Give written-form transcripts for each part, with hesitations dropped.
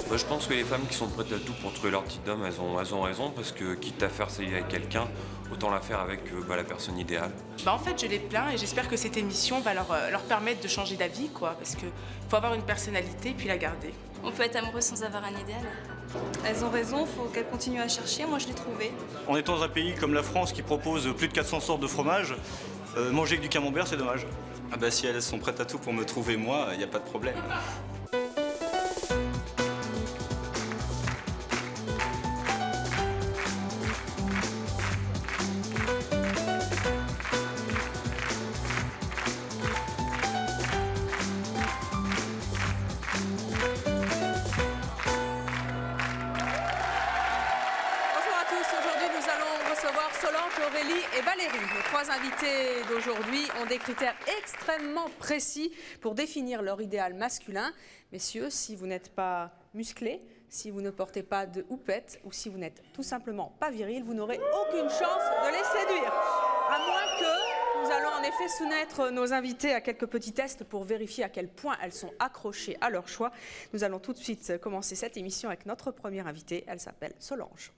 Moi, je pense que les femmes qui sont prêtes à tout pour trouver leur petit homme, elles ont raison, parce que quitte à faire ça avec quelqu'un, autant la faire avec la personne idéale. En fait, je les plains et j'espère que cette émission va leur permettre de changer d'avis, quoi, parce qu'il faut avoir une personnalité et puis la garder. On peut être amoureux sans avoir un idéal. Elles ont raison, faut qu'elles continuent à chercher. Moi, je l'ai trouvé. En étant dans un pays comme la France qui propose plus de 400 sortes de fromage, manger que du camembert, c'est dommage. Ah bah si elles sont prêtes à tout pour me trouver moi, il n'y a pas de problème. Solange, Aurélie et Valérie. Les trois invités d'aujourd'hui ont des critères extrêmement précis pour définir leur idéal masculin. Messieurs, si vous n'êtes pas musclé, si vous ne portez pas de houppette ou si vous n'êtes tout simplement pas viril, vous n'aurez aucune chance de les séduire. À moins que nous allons en effet soumettre nos invités à quelques petits tests pour vérifier à quel point elles sont accrochées à leur choix. Nous allons tout de suite commencer cette émission avec notre première invitée. Elle s'appelle Solange.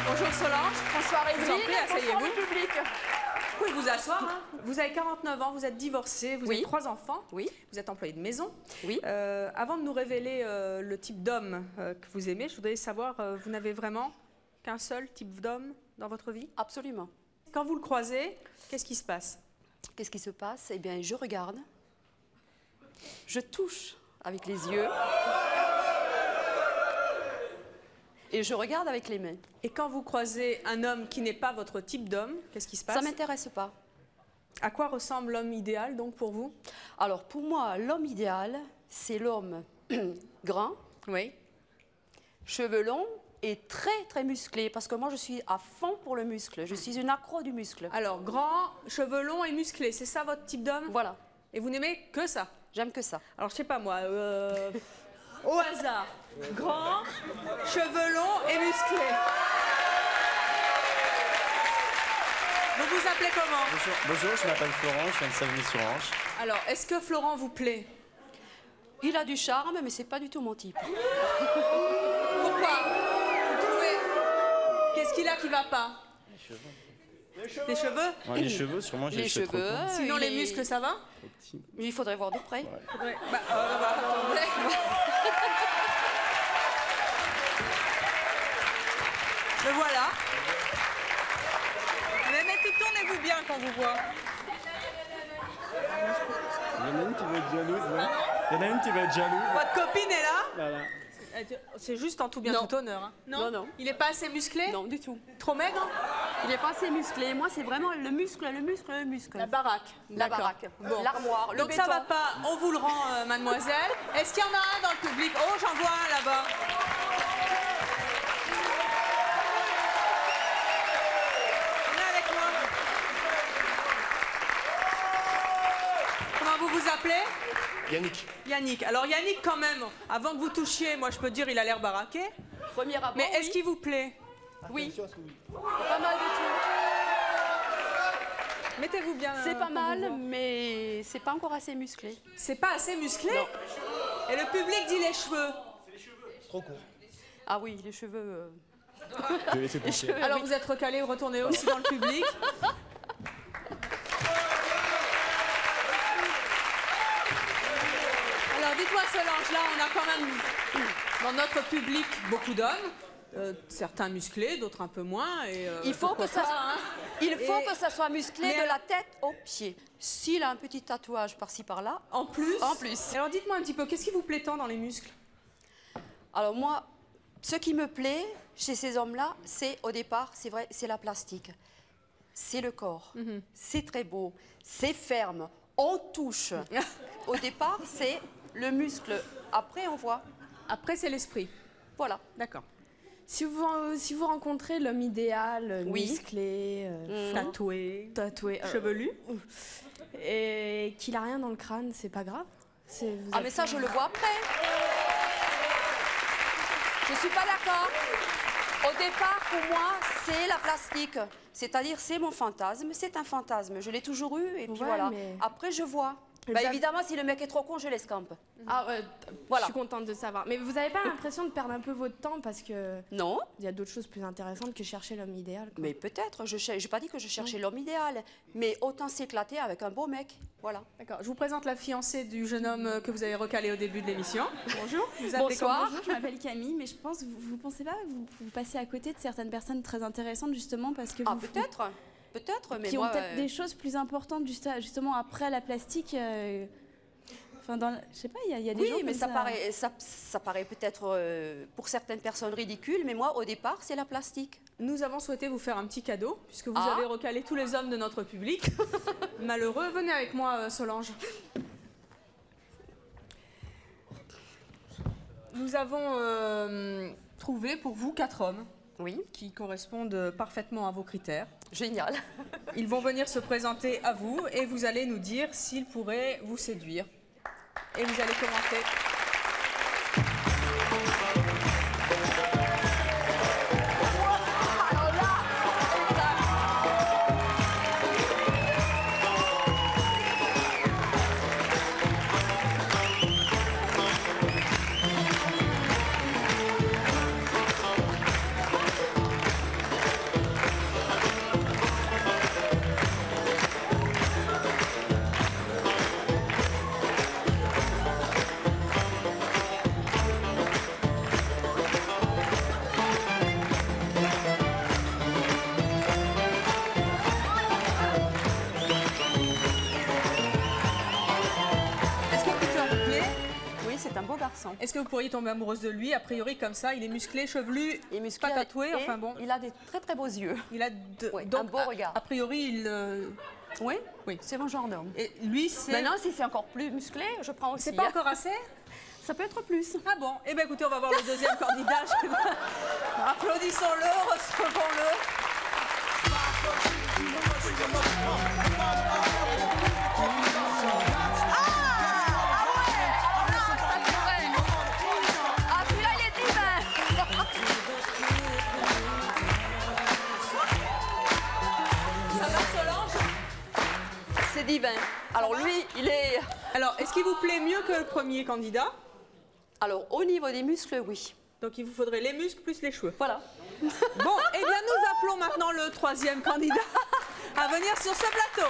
Bonjour Solange. Bonsoir Je vous en prie, asseyez-vous. Bonsoir le public. Vous pouvez vous asseoir. Hein. Vous avez 49 ans, vous êtes divorcée, vous avez 3 enfants. Oui. Vous êtes employée de maison. Oui. Avant de nous révéler le type d'homme que vous aimez, je voudrais savoir, vous n'avez vraiment qu'un seul type d'homme dans votre vie? Absolument. Quand vous le croisez, qu'est-ce qui se passe? Qu'est-ce qui se passe? Eh bien, je regarde, je touche avec les yeux et je regarde avec les mains. Et quand vous croisez un homme qui n'est pas votre type d'homme, qu'est-ce qui se passe? Ça ne m'intéresse pas. À quoi ressemble l'homme idéal, donc, pour vous? Alors, pour moi, l'homme idéal, c'est l'homme grand, oui, cheveux longs et très, très musclé. Parce que moi, je suis à fond pour le muscle. Je suis une accro du muscle. Alors, grand, cheveux longs et musclés, c'est ça votre type d'homme? Voilà. Et vous n'aimez que ça? J'aime que ça. Alors, je sais pas moi, au hasard, grand, cheveux longs et musclés. Vous vous appelez comment? Bonjour, je m'appelle Florent, je viens de Savigny-sur-Orge. Alors, est-ce que Florent vous plaît? Il a du charme, mais c'est pas du tout mon type. Pourquoi? Vous trouvez? Qu'est-ce qu'il a qui va pas? Les cheveux. Les cheveux? Ouais, les cheveux, sûrement, j'ai les cheveux trop courts. Sinon, les muscles, ça va? Il faudrait voir de près. Ouais. Attendez. Le voilà. Mais tournez-vous bien quand vous voit. Il y en a une qui va être jalouse, ouais. Il y en a une qui va être jalouse. Votre copine est là? Voilà. C'est juste en tout bien tout honneur. Hein. Non, non. Il n'est pas assez musclé? Non, du tout. Trop maigre? Il n'est pas assez musclé. Moi, c'est vraiment le muscle, le muscle, le muscle. La baraque. La baraque. Bon. L'armoire, le Donc béton. ça va pas, on vous le rend, mademoiselle. Est-ce qu'il y en a un dans le public? Oh, j'en vois un là-bas. Venez avec moi. Comment vous vous appelez? Yannick. Yannick. Alors Yannick, quand même, avant que vous touchiez, moi je peux dire il a l'air baraqué. Premier rapport, mais est-ce qu'il vous plaît? Oui. Pas mal du tout. Mettez-vous bien. C'est pas mal, mais c'est pas encore assez musclé. C'est pas assez musclé? Non. Et le public dit les cheveux? C'est les cheveux. Trop court. Ah oui, les cheveux. Je vais laisser pousser. Alors vous êtes recalé, retournez aussi dans le public. Alors dites-moi Solange, là on a quand même dans notre public beaucoup d'hommes, certains musclés, d'autres un peu moins. Et, il faut que ça, hein. que ça soit musclé de la tête aux pieds. S'il a un petit tatouage par-ci par-là. En plus. En plus. Alors dites-moi un petit peu, qu'est-ce qui vous plaît tant dans les muscles? Alors moi, ce qui me plaît chez ces hommes-là, c'est au départ, c'est vrai, c'est la plastique. C'est le corps. C'est très beau. C'est ferme. On touche. Au départ, c'est le muscle. Après, on voit. Après, c'est l'esprit. Voilà. D'accord. Si vous rencontrez l'homme idéal, Oui. musclé, Tatoué, chevelu, et qu'il a rien dans le crâne, c'est pas grave. Ah mais ça, je le vois après. Je suis pas d'accord. Au départ, pour moi, c'est la plastique. C'est-à-dire, c'est mon fantasme, c'est un fantasme. Je l'ai toujours eu et puis Ouais, voilà. mais- Après, je vois. Bah, évidemment, si le mec est trop con, je l'escampe. Ah ouais, Voilà. je suis contente de savoir. Mais vous n'avez pas l'impression de perdre un peu votre temps parce que Non, il y a d'autres choses plus intéressantes que chercher l'homme idéal, quoi. mais peut-être. Je n'ai pas dit que je cherchais l'homme idéal. Mais autant s'éclater avec un beau mec. Voilà. D'accord. Je vous présente la fiancée du jeune homme que vous avez recalé au début de l'émission. Bonjour. Vous appelez Bonsoir. Bonjour, je m'appelle Camille, mais je pense, vous pensez pas que vous passez à côté de certaines personnes très intéressantes justement parce que Ah, vous peut-être. Peut-être, mais qui moi... ont peut-être des choses plus importantes justement après la plastique. Enfin, je sais pas, il y a des gens Oui, mais comme ça paraît peut-être pour certaines personnes ridicule, mais moi, au départ, c'est la plastique. Nous avons souhaité vous faire un petit cadeau, puisque vous Ah. avez recalé tous les hommes de notre public. Malheureux, venez avec moi, Solange. Nous avons trouvé pour vous 4 hommes Oui, qui correspondent parfaitement à vos critères. génial. Ils vont venir se présenter à vous et vous allez nous dire s'ils pourraient vous séduire. Et vous allez commenter. Est-ce que Peter vous plaît? Oui, c'est un beau garçon. Est-ce que vous pourriez tomber amoureuse de lui? A priori, comme ça, il est musclé, chevelu, Il est musclé pas tatoué, et enfin bon. Il a des très très beaux yeux. Il a Oui, donc, un beau regard. A priori, Oui, Oui. c'est mon genre d'homme. et lui, c'est... Maintenant, si c'est encore plus musclé, je prends aussi. C'est pas hein. encore assez? Ça peut être plus. Ah bon? Eh bien écoutez, on va voir le deuxième candidat. Applaudissons-le, recevons-le. Ah, celui-là, il est divin. Ça va, Solange? C'est divin. Alors lui, il est... Alors, est-ce qu'il vous plaît mieux que le premier candidat? Alors, au niveau des muscles, oui. Donc il vous faudrait les muscles plus les cheveux. Voilà. Bon, eh bien nous appelons maintenant le troisième candidat à venir sur ce plateau.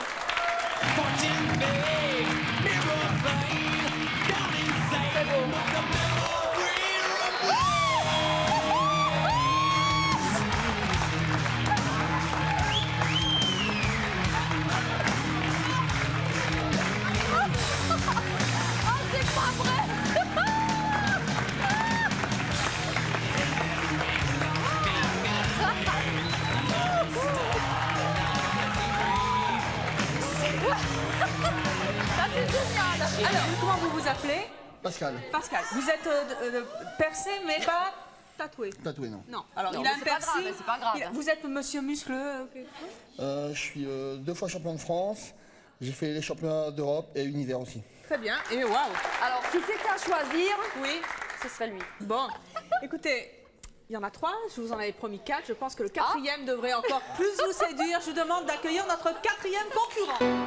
Alors, comment vous vous appelez? Pascal, Pascal. Vous êtes percé mais pas tatoué? tatoué, non. Non. Alors, Non, il a mais un c'est pas piercing. grave, c'est pas grave. Vous êtes monsieur muscleux? Je suis 2 fois champion de France. J'ai fait les championnats d'Europe et univers aussi. Très bien. Et waouh. Alors, si c'était à choisir, Oui. ce serait lui. Bon. Écoutez, il y en a 3. Je vous en avais promis 4. Je pense que le 4e devrait encore plus vous séduire. Je vous demande d'accueillir notre 4e concurrent.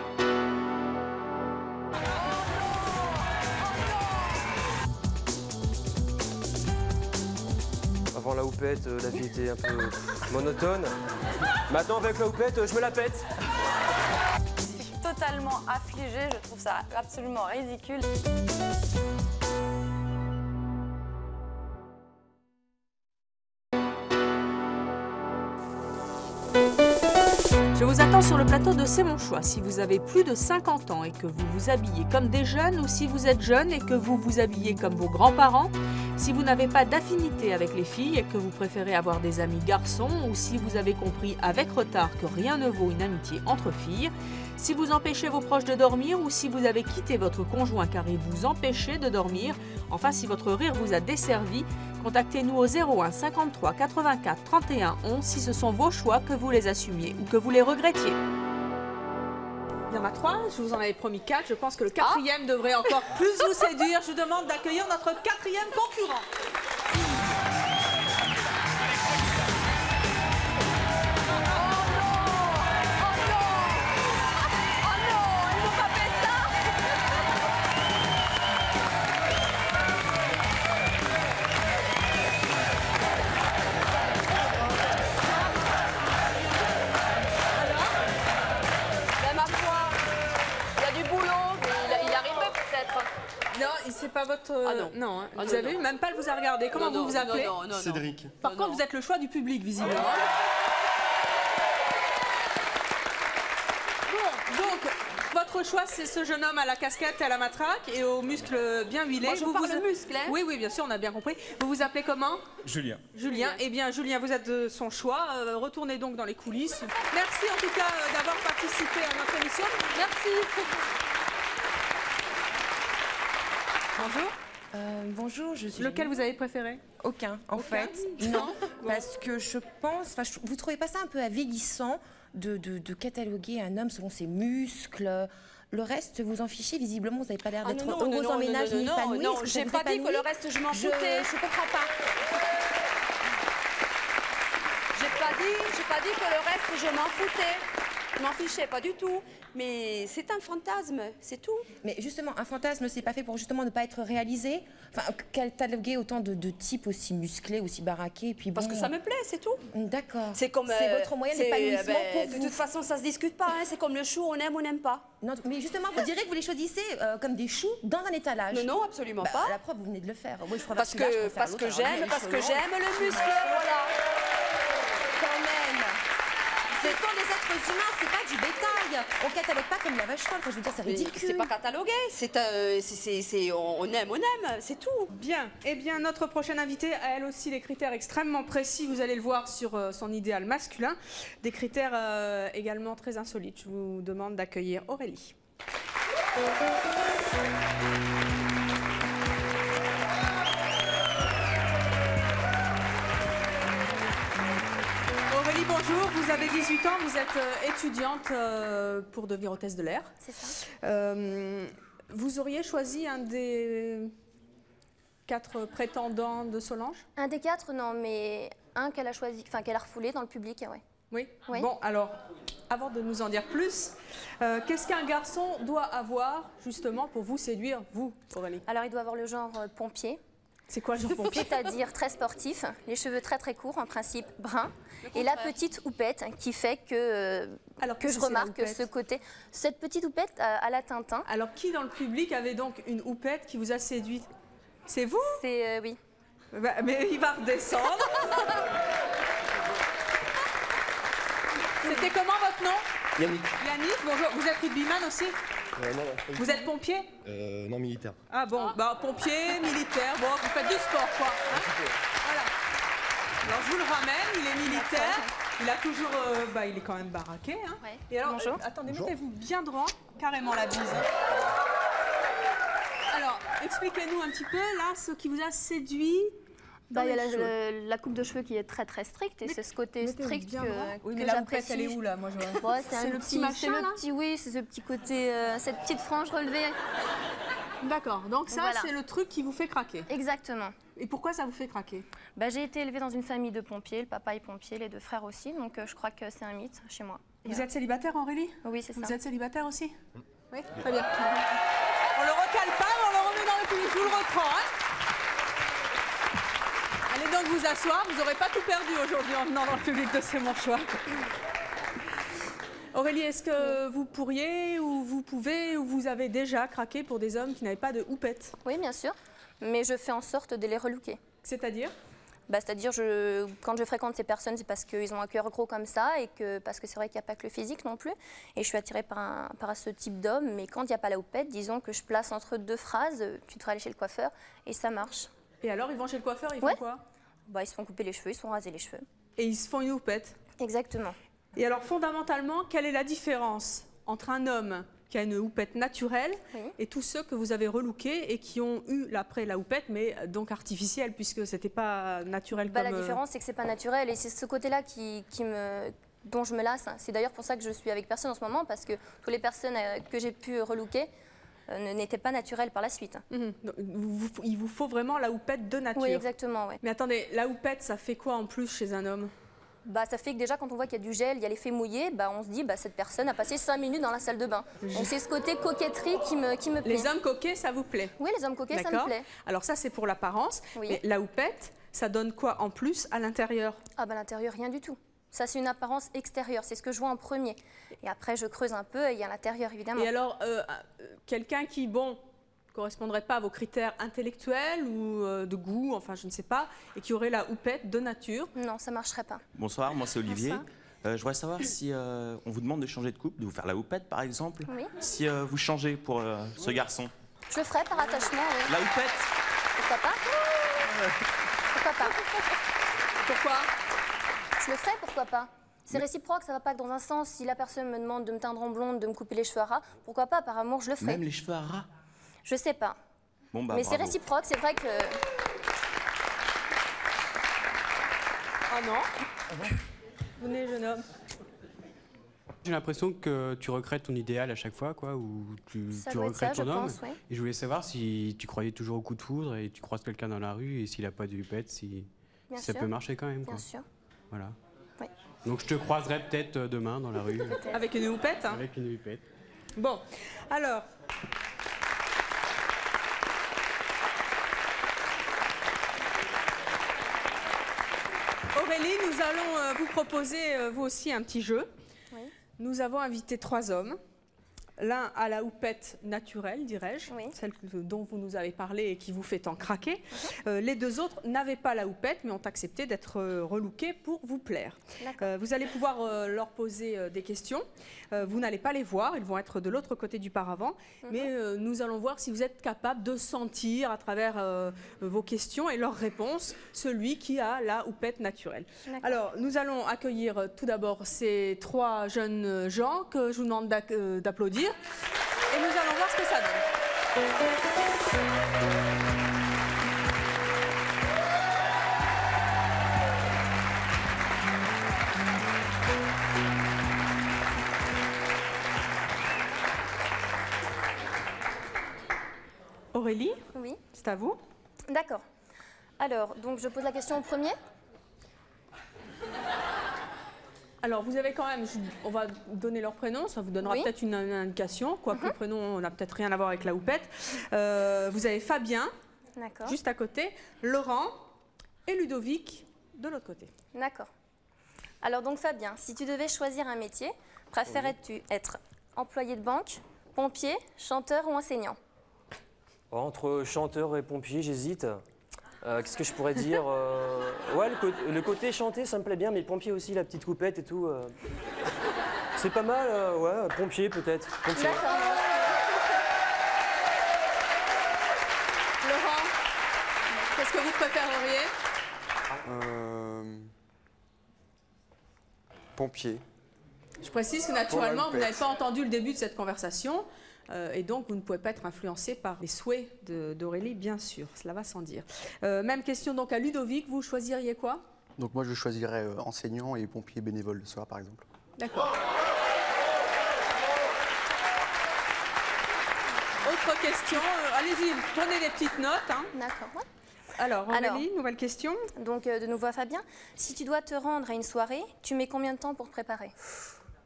Avant la houppette, la vie était un peu monotone. Maintenant, avec la houppette, je me la pète. Je suis totalement affligée, je trouve ça absolument ridicule. Je vous attends sur le plateau de C'est mon choix. Si vous avez plus de 50 ans et que vous vous habillez comme des jeunes, ou si vous êtes jeune et que vous vous habillez comme vos grands-parents, si vous n'avez pas d'affinité avec les filles et que vous préférez avoir des amis garçons, ou si vous avez compris avec retard que rien ne vaut une amitié entre filles, si vous empêchez vos proches de dormir ou si vous avez quitté votre conjoint car il vous empêchait de dormir, enfin si votre rire vous a desservi, contactez-nous au 01 53 84 31 11 si ce sont vos choix, que vous les assumiez ou que vous les regrettiez. Il y en a 3, je vous en avais promis 4, je pense que le 4e devrait encore plus vous séduire. Je vous demande d'accueillir notre 4e concurrent. votre... non. Non, hein. Ah Vous non, avez non. eu, même pas elle vous a regardé. Comment vous vous appelez? Non. Cédric. Par contre, vous êtes le choix du public, visiblement. Bon, donc, votre choix, c'est ce jeune homme à la casquette et à la matraque et aux muscles bien huilés. Moi, je parle muscles, hein. Oui, bien sûr, on a bien compris. Vous vous appelez comment? Julien. Julien. Eh bien, Julien, vous êtes de son choix. Retournez donc dans les coulisses. Merci en tout cas d'avoir participé à notre émission. Merci. Bonjour. Bonjour, je suis... Lequel vous avez préféré? Aucun, en fait. Non, parce que je pense... Vous trouvez pas ça un peu avilissant de cataloguer un homme selon ses muscles? Le reste, vous en fichez, visiblement, vous n'avez pas l'air d'être heureuse en ménage ni épanouie. Non, j'ai pas dit que le reste, je m'en foutais. Je comprends pas. J'ai pas dit que le reste, je m'en foutais. Je m'en fichais, pas du tout. Mais c'est un fantasme, c'est tout. Mais justement, un fantasme, c'est pas fait pour justement ne pas être réalisé? Enfin, cataloguer autant de types aussi musclés, aussi baraqués, et puis bon... Parce que ça me plaît, c'est tout. D'accord. C'est comme... C'est votre moyen d'épanouissement pour vous. De toute façon, ça se discute pas. Hein. C'est comme le chou, on aime ou on n'aime pas. Non, mais justement, vous direz que vous les choisissez comme des choux dans un étalage. Non, absolument pas. La preuve, vous venez de le faire. Moi, je parce que j'aime le muscle, voilà. Quand même. Ce sont des êtres humains, c'est pas du bétail. On catalogue pas comme la vache folle. Enfin, je veux dire, c'est ridicule. C'est pas catalogué. On aime, c'est tout. Bien. Eh bien, notre prochaine invitée a elle aussi des critères extrêmement précis. Vous allez le voir sur son idéal masculin. Des critères également très insolites. Je vous demande d'accueillir Aurélie. Aurélie, bonjour. Vous avez 18 ans, vous êtes étudiante pour devenir hôtesse de l'air. C'est ça. Vous auriez choisi un des 4 prétendants de Solange? Un des 4, non, mais un qu'elle a choisi, enfin qu'elle a refoulé dans le public, ouais. Oui. Oui. Bon, alors, avant de nous en dire plus, qu'est-ce qu'un garçon doit avoir justement pour vous séduire, vous, Aurélie? Alors, il doit avoir le genre pompier. C'est quoi le genre pompier? C'est-à-dire très sportif, les cheveux très très courts, en principe bruns, et la petite houppette qui fait que je remarque ce côté. Cette petite houppette à la Tintin. Alors, qui dans le public avait donc une houppette qui vous a séduite? C'est vous? C'est oui. Bah, mais il va redescendre. C'était comment votre nom? Yannick. Yannick, bonjour. Vous êtes rugbyman aussi? Non. Vous êtes pompier? Non, militaire. Ah bon, bah pompier, militaire, bon, vous faites du sport quoi. Hein, voilà. Alors je vous le ramène, il est militaire, il a toujours, il est quand même baraqué. Hein. Ouais. Et alors, bonjour. Attendez, mettez-vous bien droit, carrément la bise. Hein. Alors, expliquez-nous un petit peu là ce qui vous a séduit. Il y a la coupe de cheveux qui est très très stricte et c'est ce côté strict que j'apprécie. Elle est où là, moi je vois. C'est le petit machin là. Oui, c'est ce petit côté, cette petite frange relevée. D'accord, donc ça voilà. C'est le truc qui vous fait craquer. Exactement. Et pourquoi ça vous fait craquer? J'ai été élevée dans une famille de pompiers, le papa est pompier, les 2 frères aussi, donc je crois que c'est un mythe chez moi. Vous êtes célibataire, Aurélie? Oui, c'est ça. Vous êtes célibataire aussi? Oui, très bien. On le recale pas, mais on le remet dans le public. Je vous le reprends. Hein. Allez donc vous asseoir, vous n'aurez pas tout perdu aujourd'hui en venant dans le public de C'est mon choix. Aurélie, est-ce que vous pourriez, ou vous pouvez, ou vous avez déjà craqué pour des hommes qui n'avaient pas de houppette? Oui, bien sûr, mais je fais en sorte de les relooker. C'est-à-dire? C'est-à-dire, quand je fréquente ces personnes, c'est parce qu'ils ont un cœur gros comme ça, et parce que c'est vrai qu'il n'y a pas que le physique non plus, et je suis attirée par ce type d'homme, mais quand il n'y a pas la houppette, disons que je place entre 2 phrases, tu devrais aller chez le coiffeur, et ça marche. Et alors, ils vont chez le coiffeur, ils font quoi? Ils se font couper les cheveux, ils se font raser les cheveux. Et ils se font une houppette? Exactement. Et alors, fondamentalement, quelle est la différence entre un homme qui a une houppette naturelle et tous ceux que vous avez relookés et qui ont eu après la houppette, mais donc artificielle, puisque c'était pas naturel comme... La différence, c'est que c'est pas naturel, et c'est ce côté-là dont je me lasse. C'est d'ailleurs pour ça que je suis avec personne en ce moment, parce que toutes les personnes que j'ai pu relooker n'étaient pas naturelles par la suite. Il vous faut vraiment la houppette de nature. Oui, exactement. Ouais. Mais attendez, la houppette, ça fait quoi en plus chez un homme? Ça fait que déjà, quand on voit qu'il y a du gel, il y a l'effet mouillé, on se dit cette personne a passé 5 minutes dans la salle de bain. Donc c'est ce côté coquetterie qui me plaît. Les hommes coquets, ça vous plaît? Oui, les hommes coquets, ça me plaît. Alors ça, c'est pour l'apparence. Oui. Mais la houppette, ça donne quoi en plus à l'intérieur? À l'intérieur, rien du tout. Ça, c'est une apparence extérieure, c'est ce que je vois en premier. Et après, je creuse un peu et il y a l'intérieur, évidemment. Et alors, quelqu'un qui, correspondrait pas à vos critères intellectuels ou de goût, enfin je ne sais pas, et qui aurait la houppette de nature? Non, ça marcherait pas. Bonsoir, moi c'est Olivier. Bonsoir. Je voudrais savoir si on vous demande de changer de couple, de vous faire la houppette par exemple. Oui. Si vous changez pour ce garçon. Je le ferais par attachement, oui. La houppette? Pourquoi pas? Pourquoi pas? Pourquoi? Je le ferais, pourquoi pas? C'est réciproque, ça va pas que dans un sens. Si la personne me demande de me teindre en blonde, de me couper les cheveux à ras, pourquoi pas? Par amour, je le ferais. Même les cheveux à ras? Je sais pas. Bon, bah, mais c'est bravo. réciproque, c'est vrai que... Ah non? Venez, jeune homme. J'ai l'impression que tu regrettes ton idéal à chaque fois, quoi, ou tu doit être regrettes ça, ton je homme. pense, ouais. Et je voulais savoir si tu croyais toujours au coup de foudre et tu croises quelqu'un dans la rue et s'il n'a pas de hupette, si Bien ça sûr. peut marcher quand même. Bien Quoi. sûr. Voilà. Oui. Donc je te croiserai peut-être demain dans la rue. Avec une houppette, hein? Avec une hupette. Bon, alors... Aurélie, nous allons vous proposer, vous aussi, un petit jeu. Oui. Nous avons invité 3 hommes. L'un à la houppette naturelle, dirais-je, celle dont vous nous avez parlé et qui vous fait en craquer. Les 2 autres n'avaient pas la houppette, mais ont accepté d'être relookés pour vous plaire. Vous allez pouvoir leur poser des questions. Vous n'allez pas les voir, ils vont être de l'autre côté du paravent. Mais nous allons voir si vous êtes capable de sentir à travers vos questions et leurs réponses celui qui a la houppette naturelle. Alors, nous allons accueillir tout d'abord ces 3 jeunes gens que je vous demande d'applaudir. Et nous allons voir ce que ça donne. Aurélie? Oui. C'est à vous. D'accord. Alors, donc je pose la question au premier. Alors, vous avez quand même, on va donner leur prénom, ça vous donnera peut-être une indication, quoique le prénom n'a peut-être rien à voir avec la houppette. Vous avez Fabien, juste à côté, Laurent et Ludovic de l'autre côté. D'accord. Alors donc Fabien, si tu devais choisir un métier, préférerais-tu être employé de banque, pompier, chanteur ou enseignant? Entre chanteur et pompier, j'hésite. Qu'est-ce que je pourrais dire? Ouais, le côté chanter, ça me plaît bien, mais pompier aussi, la petite coupette et tout. C'est pas mal, ouais, pompier peut-être. Laurent, qu'est-ce que vous préféreriez? Pompier. Je précise que naturellement, vous n'avez pas entendu le début de cette conversation. Et donc, vous ne pouvez pas être influencé par les souhaits d'Aurélie, bien sûr. Cela va sans dire. Même question donc à Ludovic. Vous choisiriez quoi? Donc moi, je choisirais enseignant et pompier bénévole le soir, par exemple. D'accord. Autre question. Allez-y, prenez des petites notes. Hein. D'accord. Ouais. Alors, Aurélie, nouvelle question. Donc, de nouveau à Fabien. Si tu dois te rendre à une soirée, tu mets combien de temps pour te préparer?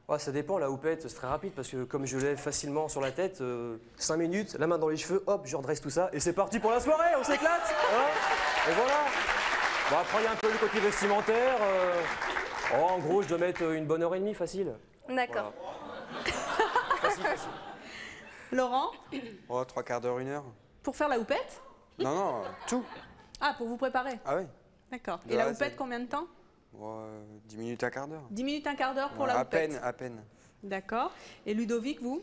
Ouais, ça dépend, la houppette, c'est très rapide parce que comme je lève facilement sur la tête, 5 minutes, la main dans les cheveux, hop, je redresse tout ça et c'est parti pour la soirée, on s'éclate hein. Et voilà. Bon, après, il y a un peu le côté vestimentaire. En gros, je dois mettre une bonne heure et demie, facile. D'accord. Voilà. Facile. Laurent? Oh, 3/4 d'heure, 1 heure. Pour faire la houppette? Non, non, tout. Ah, pour vous préparer? Ah oui. D'accord. De Et la A à Z. houppette, combien de temps? 10 minutes, 1/4 d'heure. 10 minutes, 1/4 d'heure pour la à houppette? peine, à peine. D'accord. Et Ludovic, vous?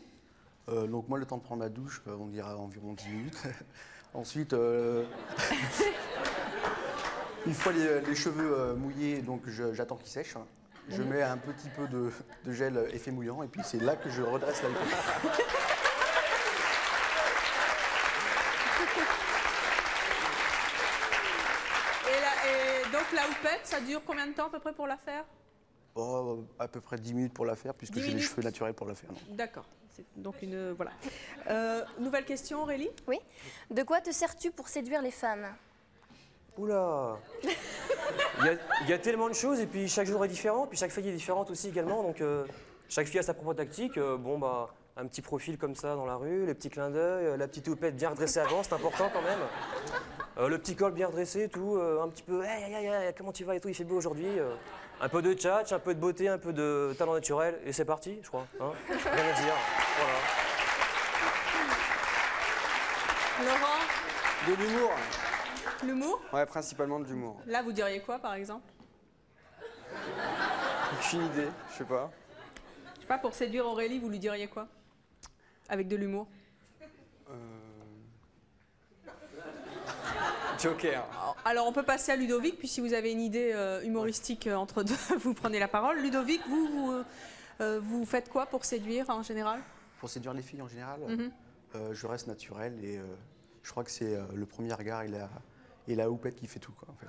Donc moi, le temps de prendre la douche, on dirait environ 10 minutes. Ensuite, une fois les cheveux mouillés, donc j'attends qu'ils sèchent. Je mets un petit peu de gel effet mouillant et puis c'est là que je redresse la houppette. Et donc la houppette, ça dure combien de temps à peu près pour la faire? Oh, à peu près 10 minutes pour la faire, puisque 10 j'ai les minutes. cheveux naturels pour la faire. D'accord. C'est donc une... Voilà. Nouvelle question, Aurélie? Oui. De quoi te sers-tu pour séduire les femmes? Oula. Il y a tellement de choses et puis chaque jour est différent, puis chaque fille est différente aussi également, donc chaque fille a sa propre tactique. Bon bah un petit profil comme ça dans la rue, les petits clins d'œil, la petite houppette bien redressée avant, c'est important quand même. Le petit col bien redressé et tout, un petit peu hey, comment tu vas et tout, il fait beau aujourd'hui. Un peu de tchatch, un peu de beauté, un peu de talent naturel et c'est parti, je crois. Hein, rien à dire. Voilà. Laurent, De l'humour. l'humour? Ouais, principalement de l'humour. Là, vous diriez quoi, par exemple? Aucune idée, je sais pas. Je sais pas, pour séduire Aurélie, vous lui diriez quoi? Avec de l'humour? Joker. Alors, on peut passer à Ludovic, puis si vous avez une idée humoristique entre deux, vous prenez la parole. Ludovic, vous faites quoi pour séduire en général? Pour séduire les filles en général, Mhm. je reste naturel et je crois que c'est le premier regard et la houppette qui fait tout, quoi, en fait.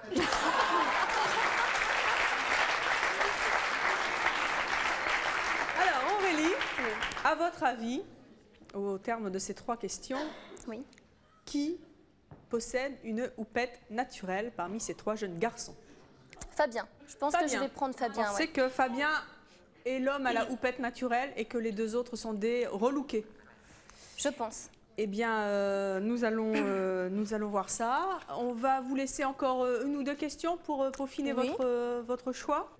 Alors, Aurélie, à votre avis, au terme de ces 3 questions, oui. Qui possède une houppette naturelle parmi ces 3 jeunes garçons? Fabien. Je pense que je vais prendre Fabien. Vous pensez que Fabien est l'homme à la houppette naturelle et que les 2 autres sont des relookés? Je pense. Eh bien, nous allons voir ça. On va vous laisser encore 1 ou 2 questions pour peaufiner Oui. votre choix.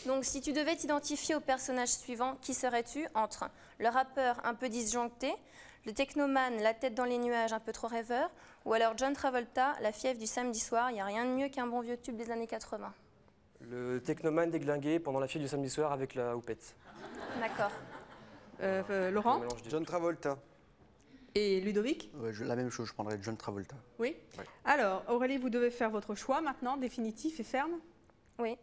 Donc, si tu devais t'identifier au personnage suivant, qui serais-tu entre le rappeur un peu disjoncté, le technomane, la tête dans les nuages, un peu trop rêveur, ou alors John Travolta, la fièvre du samedi soir, il n'y a rien de mieux qu'un bon vieux tube des années 80. Le technomane déglingué pendant la fête du samedi soir avec la houppette. D'accord. Laurent? John Travolta. Et Ludovic? Ouais, la même chose, je prendrais John Travolta. Oui. Ouais. Alors, Aurélie, vous devez faire votre choix maintenant, définitif et ferme. Oui,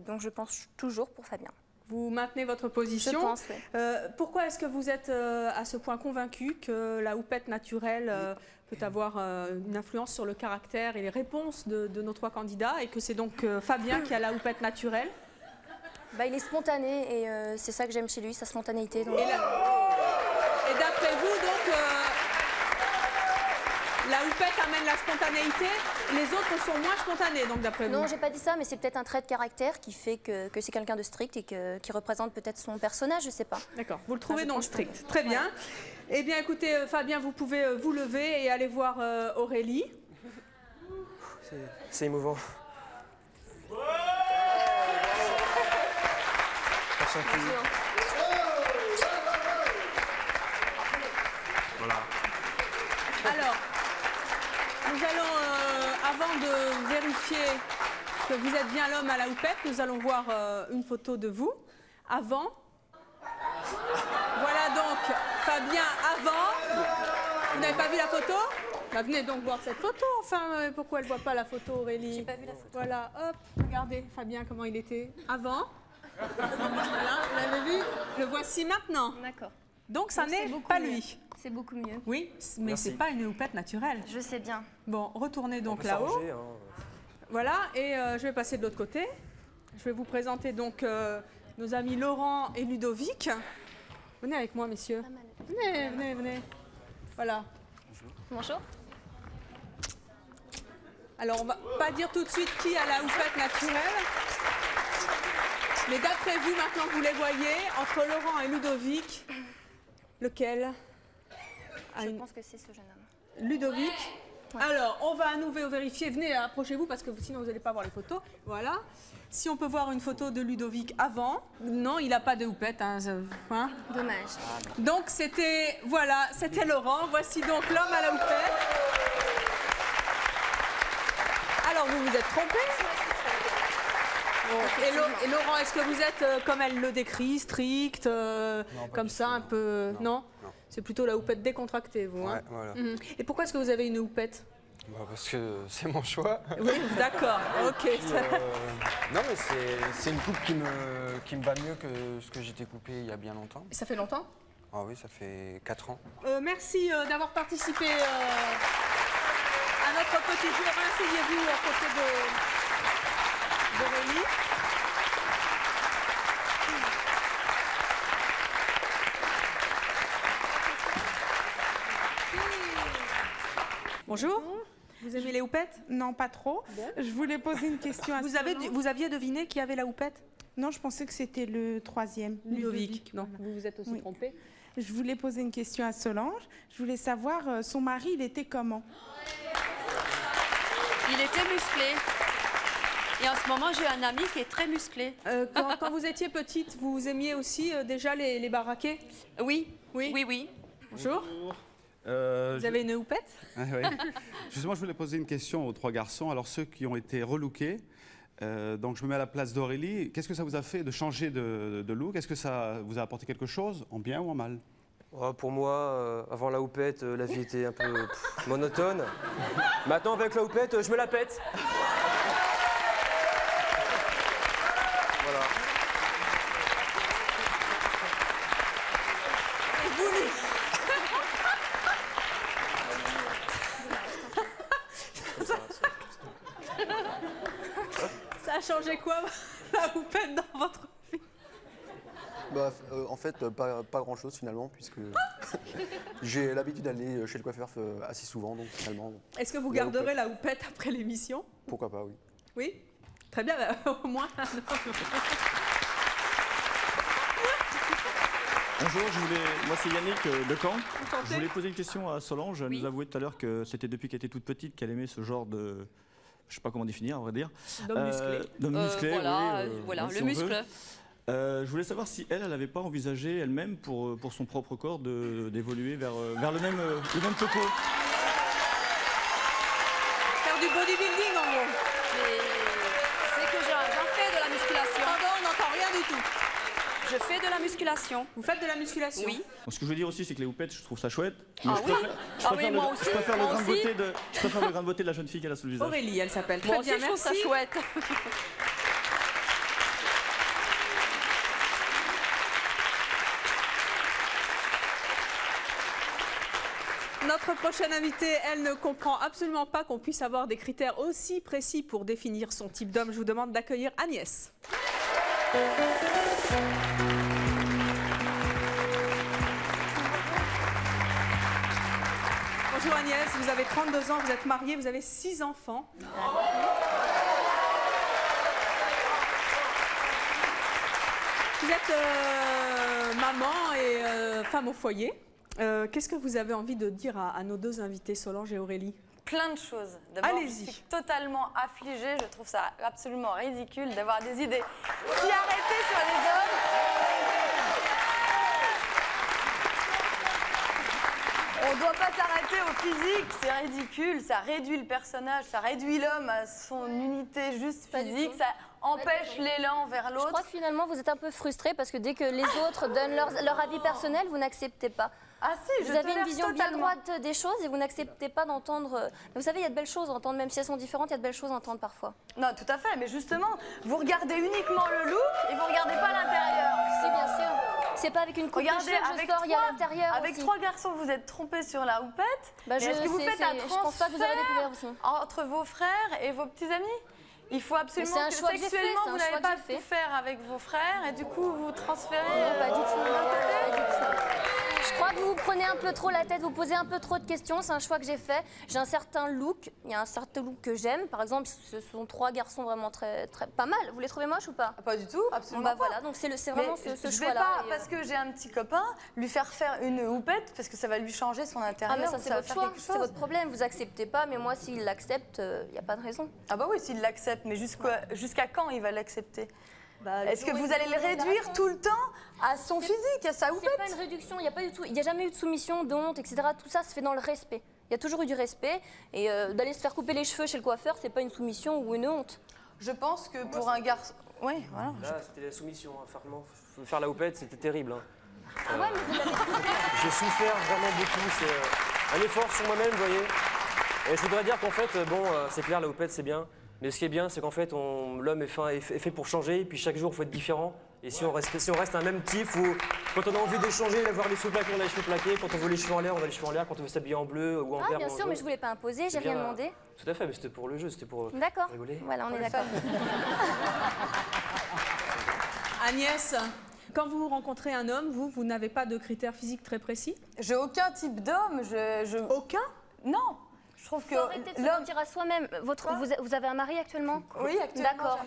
donc je pense toujours pour Fabien. Vous maintenez votre position. Je pense, oui. Pourquoi est-ce que vous êtes à ce point convaincu que la houppette naturelle peut avoir une influence sur le caractère et les réponses de nos 3 candidats et que c'est donc Fabien qui a la houppette naturelle? Bah, il est spontané et c'est ça que j'aime chez lui, sa spontanéité. Donc, Et d'après vous, donc, la houppette amène la spontanéité, les autres sont moins spontanés, donc d'après vous? Non, j'ai pas dit ça, mais c'est peut-être un trait de caractère qui fait que c'est quelqu'un de strict et qui représente peut-être son personnage, je sais pas. D'accord, vous le trouvez je donc pense strict. Très bien. Eh bien, écoutez, Fabien, vous pouvez vous lever et aller voir Aurélie. C'est émouvant. Voilà. Alors, nous allons, avant de vérifier que vous êtes bien l'homme à la houppette, nous allons voir une photo de vous. Avant. Voilà donc Fabien avant. Vous n'avez pas vu la photo? Bah, venez donc voir cette photo. Enfin, pourquoi elle ne voit pas la photo, Aurélie? J'ai pas vu la photo. Voilà, hop, regardez Fabien comment il était avant. Voilà, vous l'avez vu? Le voici maintenant. D'accord. Donc ça n'est pas lui. C'est beaucoup mieux. Oui, mais Merci. c'est pas une houppette naturelle. Je sais bien. Bon, retournez On donc peut là-haut. s'arranger, hein. Voilà, et je vais passer de l'autre côté. Je vais vous présenter donc nos amis Laurent et Ludovic. Venez avec moi, messieurs. Venez, venez, venez. Voilà. Bonjour. Alors, on va pas dire tout de suite qui a la houppette naturelle. Mais d'après vous, maintenant que vous les voyez, entre Laurent et Ludovic, lequel a Je une... pense que c'est ce jeune homme. Ludovic. Alors, on va à nouveau vérifier. Venez, approchez-vous parce que sinon vous n'allez pas voir les photos. Voilà. Si on peut voir une photo de Ludovic avant. Non, il n'a pas de houppette. Hein. Dommage. Donc c'était, voilà, c'était Laurent. Voici donc l'homme à la houppette. Alors vous vous êtes trompé. Bon, et Laurent, est-ce que vous êtes, comme elle le décrit, strict, comme ça, un peu... Non, c'est plutôt la houppette décontractée, vous. Ouais, Hein. voilà. Et pourquoi est-ce que vous avez une houppette? Bah, parce que c'est mon choix. Oui, d'accord, ok. Puis, non, mais c'est une coupe qui me va mieux que ce que j'étais coupé il y a bien longtemps. Et ça fait longtemps? Ah oui, ça fait 4 ans. Merci d'avoir participé à notre petit jeu. Asseyez-vous à côté d'Aurélie. Bonjour. Vous aimez les houpettes? Non, pas trop. Je voulais poser une question à Vous aviez deviné qui avait la houppette? Non, je pensais que c'était le 3e. Ludovic. Non, vous vous êtes aussi trompé. Je voulais poser une question à Solange. Je voulais savoir, son mari, il était comment? Il était musclé. Et en ce moment, j'ai un ami qui est très musclé. Quand vous étiez petite, vous aimiez aussi déjà les baraquets? Oui. Oui. Oui, oui. Bonjour. Vous avez une houppette? Ah, oui. Justement, je voulais poser une question aux 3 garçons. Alors, ceux qui ont été relookés, donc je me mets à la place d'Aurélie. Qu'est-ce que ça vous a fait de changer de look? Est-ce que ça vous a apporté quelque chose, en bien ou en mal? Pour moi, avant la houppette, la vie était un peu monotone. Maintenant, avec la houppette, je me la pète. Voilà. Ça a changé quoi, la houppette, dans votre vie? Bah, en fait, pas grand-chose finalement, puisque j'ai l'habitude d'aller chez le coiffeur assez souvent, donc finalement... Est-ce que vous garderez la houppette après l'émission? Pourquoi pas, oui. Oui? Très bien, bah, au moins... Bonjour, moi c'est Yannick de Caen. Enchanté. Je voulais poser une question à Solange. Elle Oui. nous avouait tout à l'heure que c'était depuis qu'elle était toute petite qu'elle aimait ce genre de... Je ne sais pas comment définir, à vrai dire. D'homme musclé. D'homme musclé, voilà, oui, voilà, si le on muscle. veut. Je voulais savoir si elle n'avait pas envisagé elle-même pour son propre corps d'évoluer vers le même topo. Faire du bodybuilding, en gros. C'est que j'en fais de la musculation. Pardon, on n'entend rien du tout. Je fais de la musculation. Vous faites de la musculation? Oui. Donc, ce que je veux dire aussi, c'est que les houpettes, je trouve ça chouette. Mais Ah je oui. préfère, Ah oui, moi aussi, je préfère moi le grain de aussi. beauté je préfère le grain de beauté de la jeune fille qu'elle a sur le visage. Aurélie, elle s'appelle. Moi Très aussi, bien, je trouve ça merci. chouette. Notre prochaine invitée, elle ne comprend absolument pas qu'on puisse avoir des critères aussi précis pour définir son type d'homme. Je vous demande d'accueillir Agnès. Bonjour Agnès, vous avez 32 ans, vous êtes mariée, vous avez 6 enfants. Vous êtes maman et femme au foyer. Qu'est-ce que vous avez envie de dire à nos 2 invités, Solange et Aurélie? Plein de choses. D'abord, je Allez-y. suis totalement affligée. Je trouve ça absolument ridicule d'avoir des idées si arrêtées sur les hommes. On ne doit pas s'arrêter au physique, c'est ridicule. Ça réduit le personnage, ça réduit l'homme à son unité juste physique. Ça empêche l'élan vers Je l'autre. crois que finalement vous êtes un peu frustré parce que dès que les autres donnent leur avis personnel, vous n'acceptez pas. Ah si, vous je avez une tolère vision bien totalement. droite des choses et vous n'acceptez pas d'entendre. Vous savez, il y a de belles choses à entendre, même si elles sont différentes, il y a de belles choses à entendre parfois. Non, tout à fait, mais justement, vous regardez uniquement le look et vous regardez pas l'intérieur. Si, bien sûr. C'est pas avec une coupe de Regardez, cheveux que je avec sors, il y a l'intérieur Avec aussi. 3 garçons, vous êtes trompés sur la houppette. Bah, Mais est-ce que vous faites un je pense pas que vous avez découvert aussi. transfert entre vos frères et vos petits amis? Il faut absolument c'est un que choix que j'ai fait, sexuellement, c'est un vous choix n'avez que pas j'ai pu fait. faire avec vos frères et du coup, vous transférez... Non, pas du tout. de l'autre côté. Pas du tout. Je crois que vous vous prenez un peu trop la tête, vous posez un peu trop de questions, c'est un choix que j'ai fait. J'ai un certain look, il y a un certain look que j'aime. Par exemple, ce sont 3 garçons vraiment pas mal. Vous les trouvez moches ou pas? Pas du tout, absolument Bon, bah pas. voilà, donc c'est vraiment Mais ce je vais choix-là. pas, et, parce que j'ai un petit copain, lui faire une houppette parce que ça va lui changer son intérieur. Ah mais ça ou c'est va votre faire choix, quelque c'est chose. votre problème, vous acceptez pas, mais moi s'il l'accepte, il n'y a pas de raison. Ah bah oui, s'il l'accepte, mais jusqu'à quand il va l'accepter? Est-ce que oui, vous allez le on verra réduire quand. tout le temps à son physique, à sa houppette? C'est pas une réduction, il n'y a pas du tout, il n'y a jamais eu de soumission, d'honte, etc. Tout ça se fait dans le respect. Il y a toujours eu du respect et d'aller se faire couper les cheveux chez le coiffeur, c'est pas une soumission ou une honte. Je pense que pour un garçon... Oui, voilà. Là, c'était la soumission. Faire la houppette, c'était terrible. Hein. Ah ouais, mais vous l'avez J'ai souffert vraiment beaucoup. C'est un effort sur moi-même, vous voyez. Et je voudrais dire qu'en fait, bon, c'est clair, la houppette, c'est bien. Mais ce qui est bien, c'est qu'en fait, l'homme est fait pour changer. Et puis chaque jour, il faut être différent. Et si on reste un même type, quand on a envie d'échanger, d'avoir les cheveux plaqués, on a les cheveux plaqués. Quand on veut les cheveux en l'air, on a les cheveux en l'air. Quand on veut s'habiller en bleu ou en vert, bien ou en sûr, mais jaune. je voulais pas imposer, j'ai C'est rien bien, demandé. Tout à fait, mais c'était pour le jeu, c'était pour D'accord. rigoler. Voilà, on est d'accord. Agnès, quand vous rencontrez un homme, vous n'avez pas de critères physiques très précis? J'ai aucun type d'homme. Aucun? Non. Je trouve que faut arrêter de se mentir à soi-même. Vous avez un mari actuellement? Oui, actuellement. D'accord.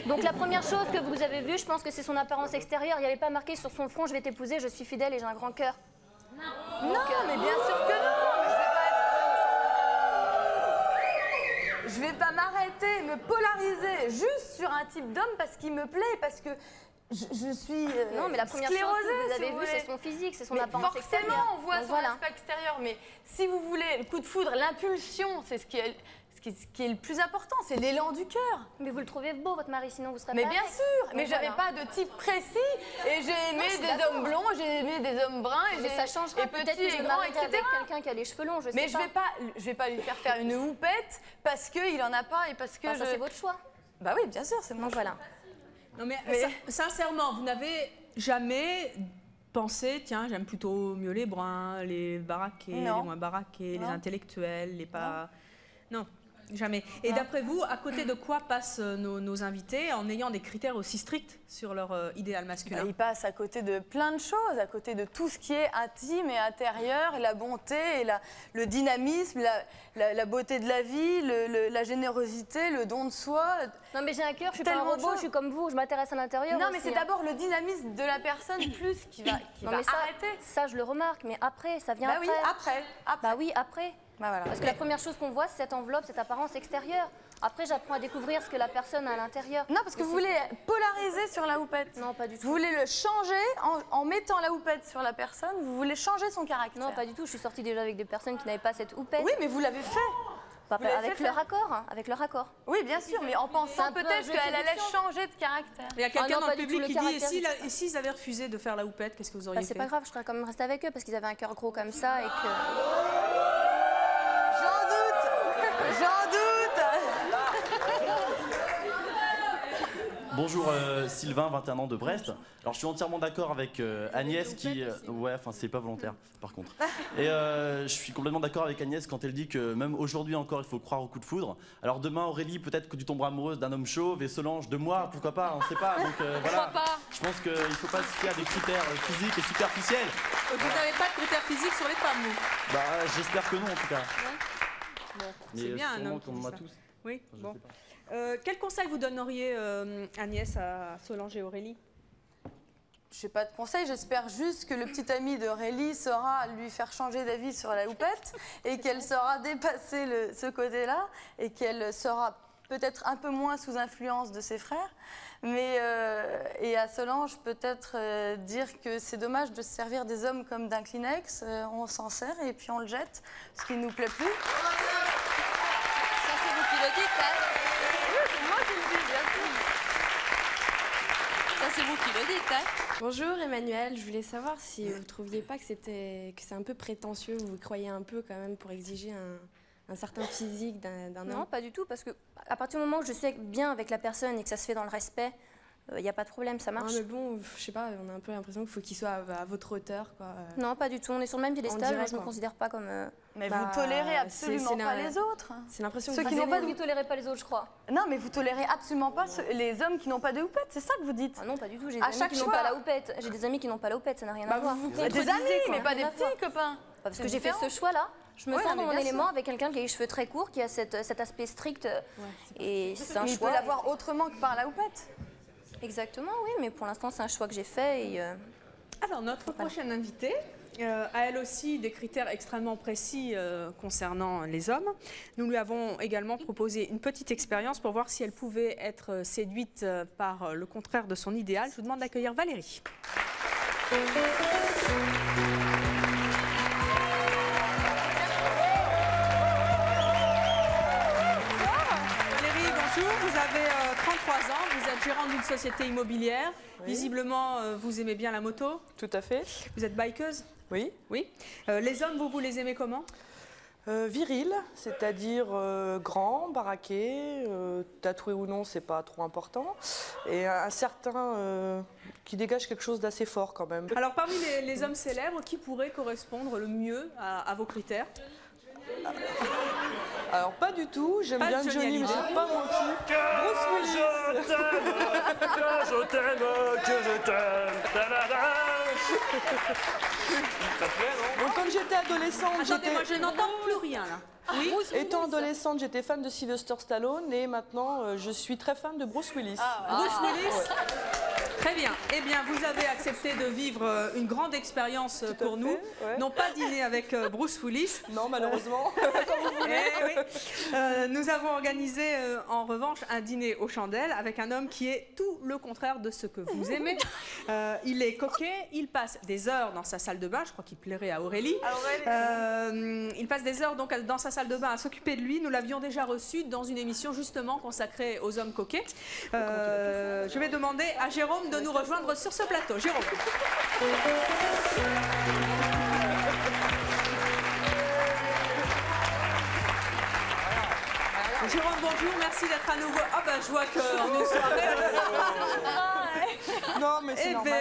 Donc la première chose que vous avez vue, je pense que c'est son apparence extérieure. Il n'y avait pas marqué sur son front, je vais t'épouser, je suis fidèle et j'ai un grand cœur. Non, mais bien sûr que non. Je vais pas m'arrêter, me polariser juste sur un type d'homme parce qu'il me plaît, parce que je suis Non, mais la première chose sclérosée, que vous si avez vous vue, voulez. c'est son physique, c'est son Mais apparence extérieure. forcément, on voit Donc son aspect extérieur, mais si vous voulez, le coup de foudre, l'impulsion, c'est ce qui est le plus important, c'est l'élan du cœur. Mais vous le trouvez beau, votre mari, sinon vous serez Mais pas bien avec. sûr, Donc mais j'avais voilà. pas de type précis, et j'ai aimé je suis des d'accord. hommes blonds, j'ai aimé des hommes bruns, et Mais ça changera, peut-être petits que je et me grands, marierai etc. avec quelqu'un qui a les cheveux longs, je sais Mais pas. je vais pas lui faire une houppette parce qu'il en a pas et parce que Enfin, ça, c'est votre choix. Bah oui, bien sûr, c'est mon choix. Voilà. Non mais sincèrement, vous n'avez jamais pensé, tiens, j'aime plutôt mieux les bruns, les baraqués, Non. les moins baraqués, les Non. intellectuels, les pas... Non, jamais. Et d'après vous, à côté de quoi passent nos invités en ayant des critères aussi stricts sur leur idéal masculin? Ils passent à côté de plein de choses, à côté de tout ce qui est intime et intérieur, et la bonté, et le dynamisme, la beauté de la vie, la générosité, le don de soi. Non mais j'ai un cœur, je suis pas un Tellement de robot, choses. je suis comme vous, je m'intéresse à l'intérieur. Non, mais aussi, c'est hein. d'abord le dynamisme de la personne plus qui va Non, mais ça, arrêter. ça, je le remarque, mais après, ça vient Bah après. oui, après. Bah oui, après. Bah voilà. Parce que la première chose qu'on voit, c'est cette enveloppe, cette apparence extérieure. Après, j'apprends à découvrir ce que la personne a à l'intérieur. Non, parce que vous voulez polariser sur la houppette. Non, pas du tout. Vous voulez le changer en mettant la houppette sur la personne, vous voulez changer son caractère. Non, pas du tout. Je suis sortie déjà avec des personnes qui n'avaient pas cette houppette. Oui, mais vous l'avez fait. Pas Vous l'avez avec fait leur faire. accord, hein, avec leur accord. Oui, bien sûr, mais en C'est pensant un peu un peut-être jeu de qu'elle allait séduction. changer de caractère. Il y a quelqu'un non, dans pas le du public tout, qui le dit, caractère, et s'ils avaient refusé de faire la houppette, qu'est-ce que vous auriez Bah, c'est fait? pas grave, je serais quand même restée avec eux parce qu'ils avaient un cœur gros comme ça et que. J'en doute. J'en doute. Bonjour Sylvain, 21 ans de Brest. Alors je suis entièrement d'accord avec Agnès qui... ouais, enfin c'est pas volontaire par contre. Et je suis complètement d'accord avec Agnès quand elle dit que même aujourd'hui encore il faut croire au coup de foudre. Alors demain Aurélie, peut-être que tu tomberas amoureuse d'un homme chauve et Solange de moi, pourquoi pas, on ne sait pas. Donc voilà, je pense qu'il ne faut pas se fier à des critères physiques et superficiels. Vous n'avez pas de critères physiques sur les femmes, vous? Bah j'espère que non en tout cas. Bon, Mais c'est bien un sûrement homme qui qu'on dit en a ça. tous. Oui, Enfin, je bon. sais pas. Quel conseil vous donneriez, Agnès, à Solange et Aurélie? Je n'ai pas de conseil, j'espère juste que le petit ami d'Aurélie saura lui faire changer d'avis sur la houppette et qu'elle saura dépasser ce côté-là et qu'elle sera peut-être un peu moins sous influence de ses frères. Mais, et à Solange, peut-être dire que c'est dommage de se servir des hommes comme d'un Kleenex. On s'en sert et puis on le jette, ce qui ne nous plaît plus. Ça, c'est vous qui le dites, hein? Oui, c'est moi qui le dis, bien sûr. Ça, c'est vous qui le dites, hein? Bonjour Emmanuel, je voulais savoir si vous ne trouviez pas que c'est un peu prétentieux, vous croyez un peu quand même pour exiger un certain physique d'un homme. Non, pas du tout, parce que à partir du moment où je suis bien avec la personne et que ça se fait dans le respect, il n'y a pas de problème, ça marche. Ah, mais bon, je sais pas, on a un peu l'impression qu'il faut qu'il soit à votre hauteur, quoi. Non, pas du tout, on est sur le même piédestal, dirait, moi je ne me quoi. considère pas comme... Mais Bah, vous tolérez c'est absolument pas la- les autres. C'est l'impression Ceux que qui vous n'ont pas avez- de Vous tolérez pas les autres, je crois. Non, mais vous tolérez absolument pas les hommes qui n'ont pas de houppette, c'est ça que vous dites. Ah non, pas du tout, j'ai des À amis chaque qui n'ont choix. pas la houppette. J'ai des amis qui n'ont pas la houppette, ça n'a rien à voir. Des amis, mais pas des petits copains. Parce C'est que j'ai fait différent. ce choix-là. Je me Ouais, sens mais dans mon bien élément sûr. avec quelqu'un qui a les cheveux très courts, qui a cet aspect strict. Et c'est un Mais il choix. peut l'avoir autrement que par la houppette. Exactement, oui, mais pour l'instant, c'est un choix que j'ai fait. Et, Alors, notre prochaine invitée a elle aussi des critères extrêmement précis concernant les hommes. Nous lui avons également proposé une petite expérience pour voir si elle pouvait être séduite par le contraire de son idéal. Je vous demande d'accueillir Valérie. Valérie, bonjour. Vous avez 33 ans, vous êtes gérante d'une société immobilière. Visiblement, vous aimez bien la moto. Tout à fait. Vous êtes bikeuse? Oui. Oui. Les hommes, vous les aimez comment? Viril, c'est-à-dire grand, baraqué, tatoué ou non, c'est pas trop important. Et un certain qui dégage quelque chose d'assez fort quand même. Alors, parmi les hommes célèbres, qui pourrait correspondre le mieux à vos critères? Alors pas du tout, j'aime Pas bien Johnny Johnny, mais Hallyday. c'est pas mon type. Bruce Willis. que je t'aime. Ça te plaît, non? Donc, comme j'étais adolescente, Attendez, moi je n'entends plus rien là. Oui. Étant adolescente, j'étais fan de Sylvester Stallone et maintenant je suis très fan de Bruce Willis. Bruce Willis. Très bien. Eh bien, vous avez accepté de vivre une grande expérience pour nous. ouais. Non pas dîner avec Bruce Willis. Non, malheureusement. Comme vous voulez. Oui. Nous avons organisé en revanche un dîner aux chandelles avec un homme qui est tout le contraire de ce que vous aimez. Il est coquet, il passe des heures dans sa salle de bain. Je crois qu'il plairait à Aurélie. Il passe des heures donc dans sa salle de bain à s'occuper de lui. Nous l'avions déjà reçu dans une émission justement consacrée aux hommes coquets. Je vais demander à Jérôme de nous rejoindre sur ce plateau. Jérôme. Jérôme, bonjour, merci d'être à nouveau. Ah bah je vois qu'en une soirée... Non, mais c'est normal.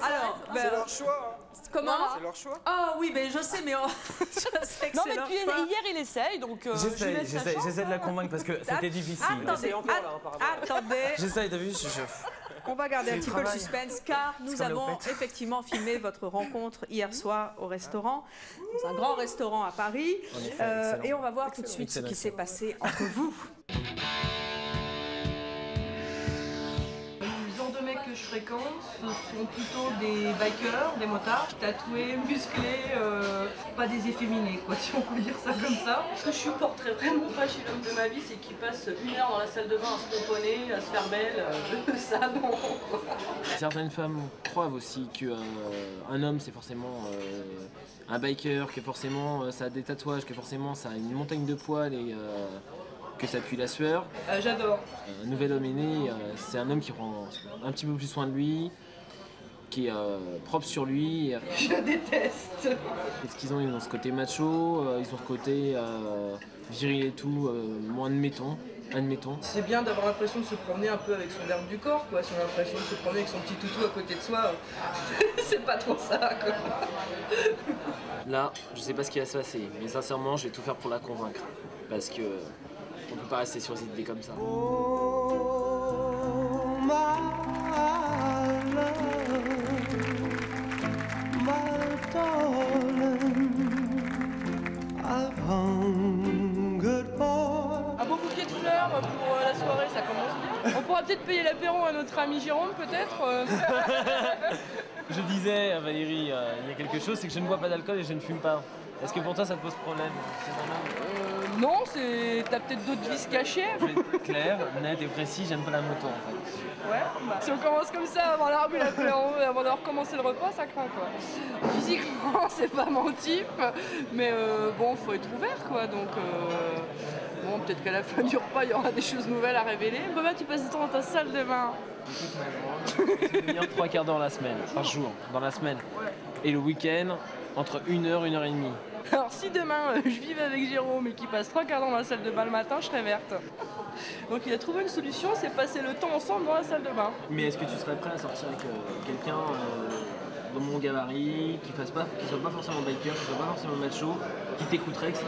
Alors, c'est leur choix. Comment? C'est leur choix. Ah oui, mais je sais, mais je sais que non, c'est mais leur puis choix. hier, il essaye, donc J'essaie de la convaincre parce que c'était difficile. Attendez, attendez. J'essaie, t'as vu On va garder C'est un le petit peu le travail. suspense car nous comme avons Léopette. effectivement filmé votre rencontre hier soir au restaurant, dans un grand restaurant à Paris. En effet, excellent. Et on va voir tout de suite ce qui s'est passé entre vous. Les genres de mecs que je fréquente, ce sont plutôt des bikers, des motards, tatoués, musclés, pas des efféminés, quoi, si on peut dire ça comme ça. Ce que je supporterais vraiment pas chez l'homme de ma vie, c'est qu'il passe 1 heure dans la salle de bain à se pomponner, à se faire belle, ça non, quoi. Certaines femmes croient aussi qu'un homme c'est forcément un biker, que forcément ça a des tatouages, que forcément ça a une montagne de poils et que ça pue la sueur. J'adore. Un nouvel homme est né, c'est un homme qui prend un petit peu plus soin de lui, qui est propre sur lui. Je déteste. Est-ce qu'ils ont ce côté macho, ils ont ce côté viril et tout, moins admettons. C'est bien d'avoir l'impression de se promener un peu avec son herbe du corps, quoi. Si on a l'impression de se promener avec son petit toutou à côté de soi, c'est pas trop ça, quoi. Là, je sais pas ce qui va se passer, mais sincèrement, je vais tout faire pour la convaincre. Parce que on peut pas rester sur des idées comme ça. Un beau bouquet de fleurs pour la soirée, ça commence bien. On pourra peut-être payer l'apéro à notre ami Jérôme, peut-être. Je disais à Valérie, il y a quelque chose, c'est que je ne bois pas d'alcool et je ne fume pas. Est-ce que pour toi ça te pose problème? Non, t'as peut-être d'autres vices cachés. Je vais être clair, net et précis, j'aime pas la moto en fait. Ouais, bah, si on commence comme ça avant l'arbre et l'apéro, avant d'avoir commencé le repas, ça craint quoi. Physiquement, c'est pas mon type, mais bon, faut être ouvert quoi, donc bon, peut-être qu'à la fin du repas, il y aura des choses nouvelles à révéler. Boba, tu passes du temps dans ta salle de bain. Je vais venir 3 quarts d'heure la semaine, par jour, dans la semaine. Et le week-end, entre 1 heure, 1 heure et demie. Alors si demain je vivais avec Jérôme et qu'il passe 3 quarts dans ma salle de bain le matin, je serais verte. Donc il a trouvé une solution, c'est passer le temps ensemble dans la salle de bain. Mais est-ce que tu serais prêt à sortir avec quelqu'un de mon gabarit, qui soit pas forcément biker, qui soit pas forcément macho, qui t'écouterait, etc.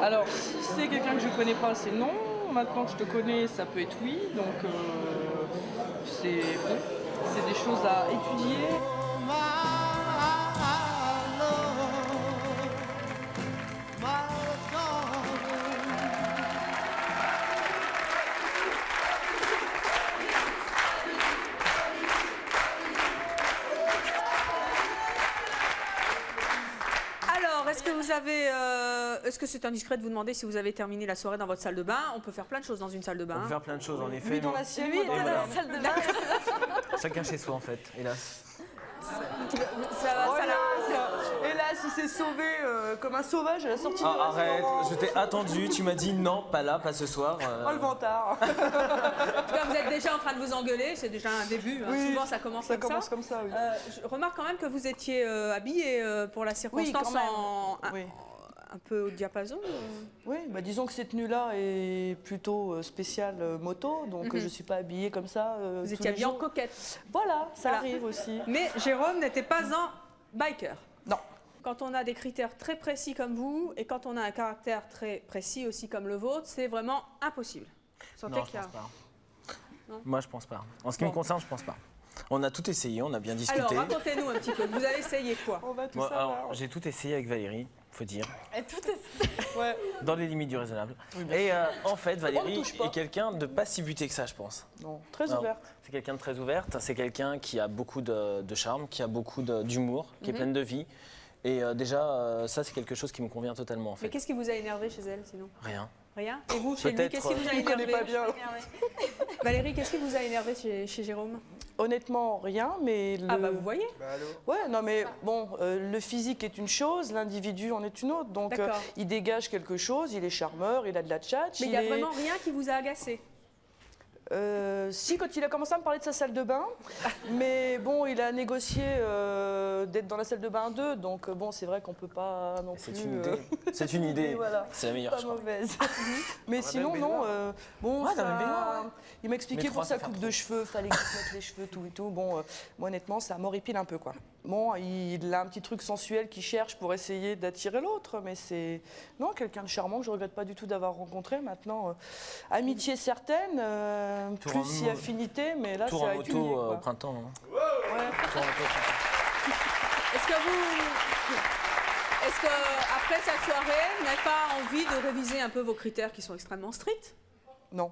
Alors si c'est quelqu'un que je connais pas, c'est non. Maintenant que je te connais, ça peut être oui. Donc c'est des choses à étudier. Est-ce que c'est indiscret de vous demander si vous avez terminé la soirée dans votre salle de bain? On peut faire plein de choses dans une salle de bain. On peut faire plein de choses en effet. Lui dans la sienne, moi dans la salle de bain. Chacun chez soi en fait, hélas. Hélas, il s'est sauvé comme un sauvage à la sortie de Arrête, je t'ai attendu, tu m'as dit non, pas là, pas ce soir. Oh le vantard. En tout cas, vous êtes déjà en train de vous engueuler, c'est déjà un début. Hein. Oui, souvent, ça commence comme ça. Oui. Je remarque quand même que vous étiez habillé pour la circonstance un peu au diapason. Oui, bah disons que cette tenue-là est plutôt spéciale moto, donc je ne suis pas habillée comme ça. Vous étiez habillée en coquette. Voilà, ça arrive aussi. Mais Jérôme n'était pas un biker. Non. Quand on a des critères très précis comme vous, et quand on a un caractère très précis aussi comme le vôtre, c'est vraiment impossible. Non, je pense pas. Non. Moi, je pense pas. En ce qui me concerne, je pense pas. On a tout essayé, on a bien discuté. Alors, racontez-nous un petit peu. Vous avez essayé quoi? On va tout savoir. J'ai tout essayé avec Valérie. faut dire. Et tout est... Ouais. Dans les limites du raisonnable. Oui, bien Et sûr. en fait, Valérie touche pas. est quelqu'un de pas si buté que ça, je pense. Non, très Non. ouverte. C'est quelqu'un de très ouverte, c'est quelqu'un qui a beaucoup de charme, qui a beaucoup d'humour, qui est Mhm. pleine de vie. Et déjà, ça, c'est quelque chose qui me convient totalement, en Mais fait. qu'est-ce qui vous a énervé chez elle, sinon? Rien. Rien. Et vous, chez lui, Peut-être, qu'est-ce qui vous a Je ne connais énervé? pas bien. Valérie, qu'est-ce qui vous a énervé chez Jérôme? Honnêtement, rien, mais... Ah bah vous voyez. Ouais, non mais bon, le physique est une chose, l'individu en est une autre. Donc D'accord. il dégage quelque chose, il est charmeur, il a de la tchatch. Mais il n'y a vraiment rien qui vous a agacé? Si, quand il a commencé à me parler de sa salle de bain, mais bon, il a négocié d'être dans la salle de bain à 2, donc bon, c'est vrai qu'on peut pas non plus... C'est une idée. C'est une idée. Voilà. C'est la meilleure, Pas je crois. mauvaise. Mais Dans la sinon, même non, baignoire. bon, Ouais, dans ça- la même baignoire, ouais. il m'a expliqué Mais pour trois, sa ça fait coupe trop. de cheveux, fallait qu'il se mette les cheveux, tout et tout. Bon, moi, honnêtement, ça m'horripile un peu, quoi. Bon, il a un petit truc sensuel qu'il cherche pour essayer d'attirer l'autre, mais c'est... Non, quelqu'un de charmant que je regrette pas du tout d'avoir rencontré. Maintenant, amitié certaine, Tour plus en si mo- affinité, mais là, Tour c'est en à moto étudier, quoi. au printemps. Hein. Ouais. Tour en moto au printemps. Est-ce que après cette soirée, vous n'avez pas envie de réviser un peu vos critères qui sont extrêmement stricts? Non.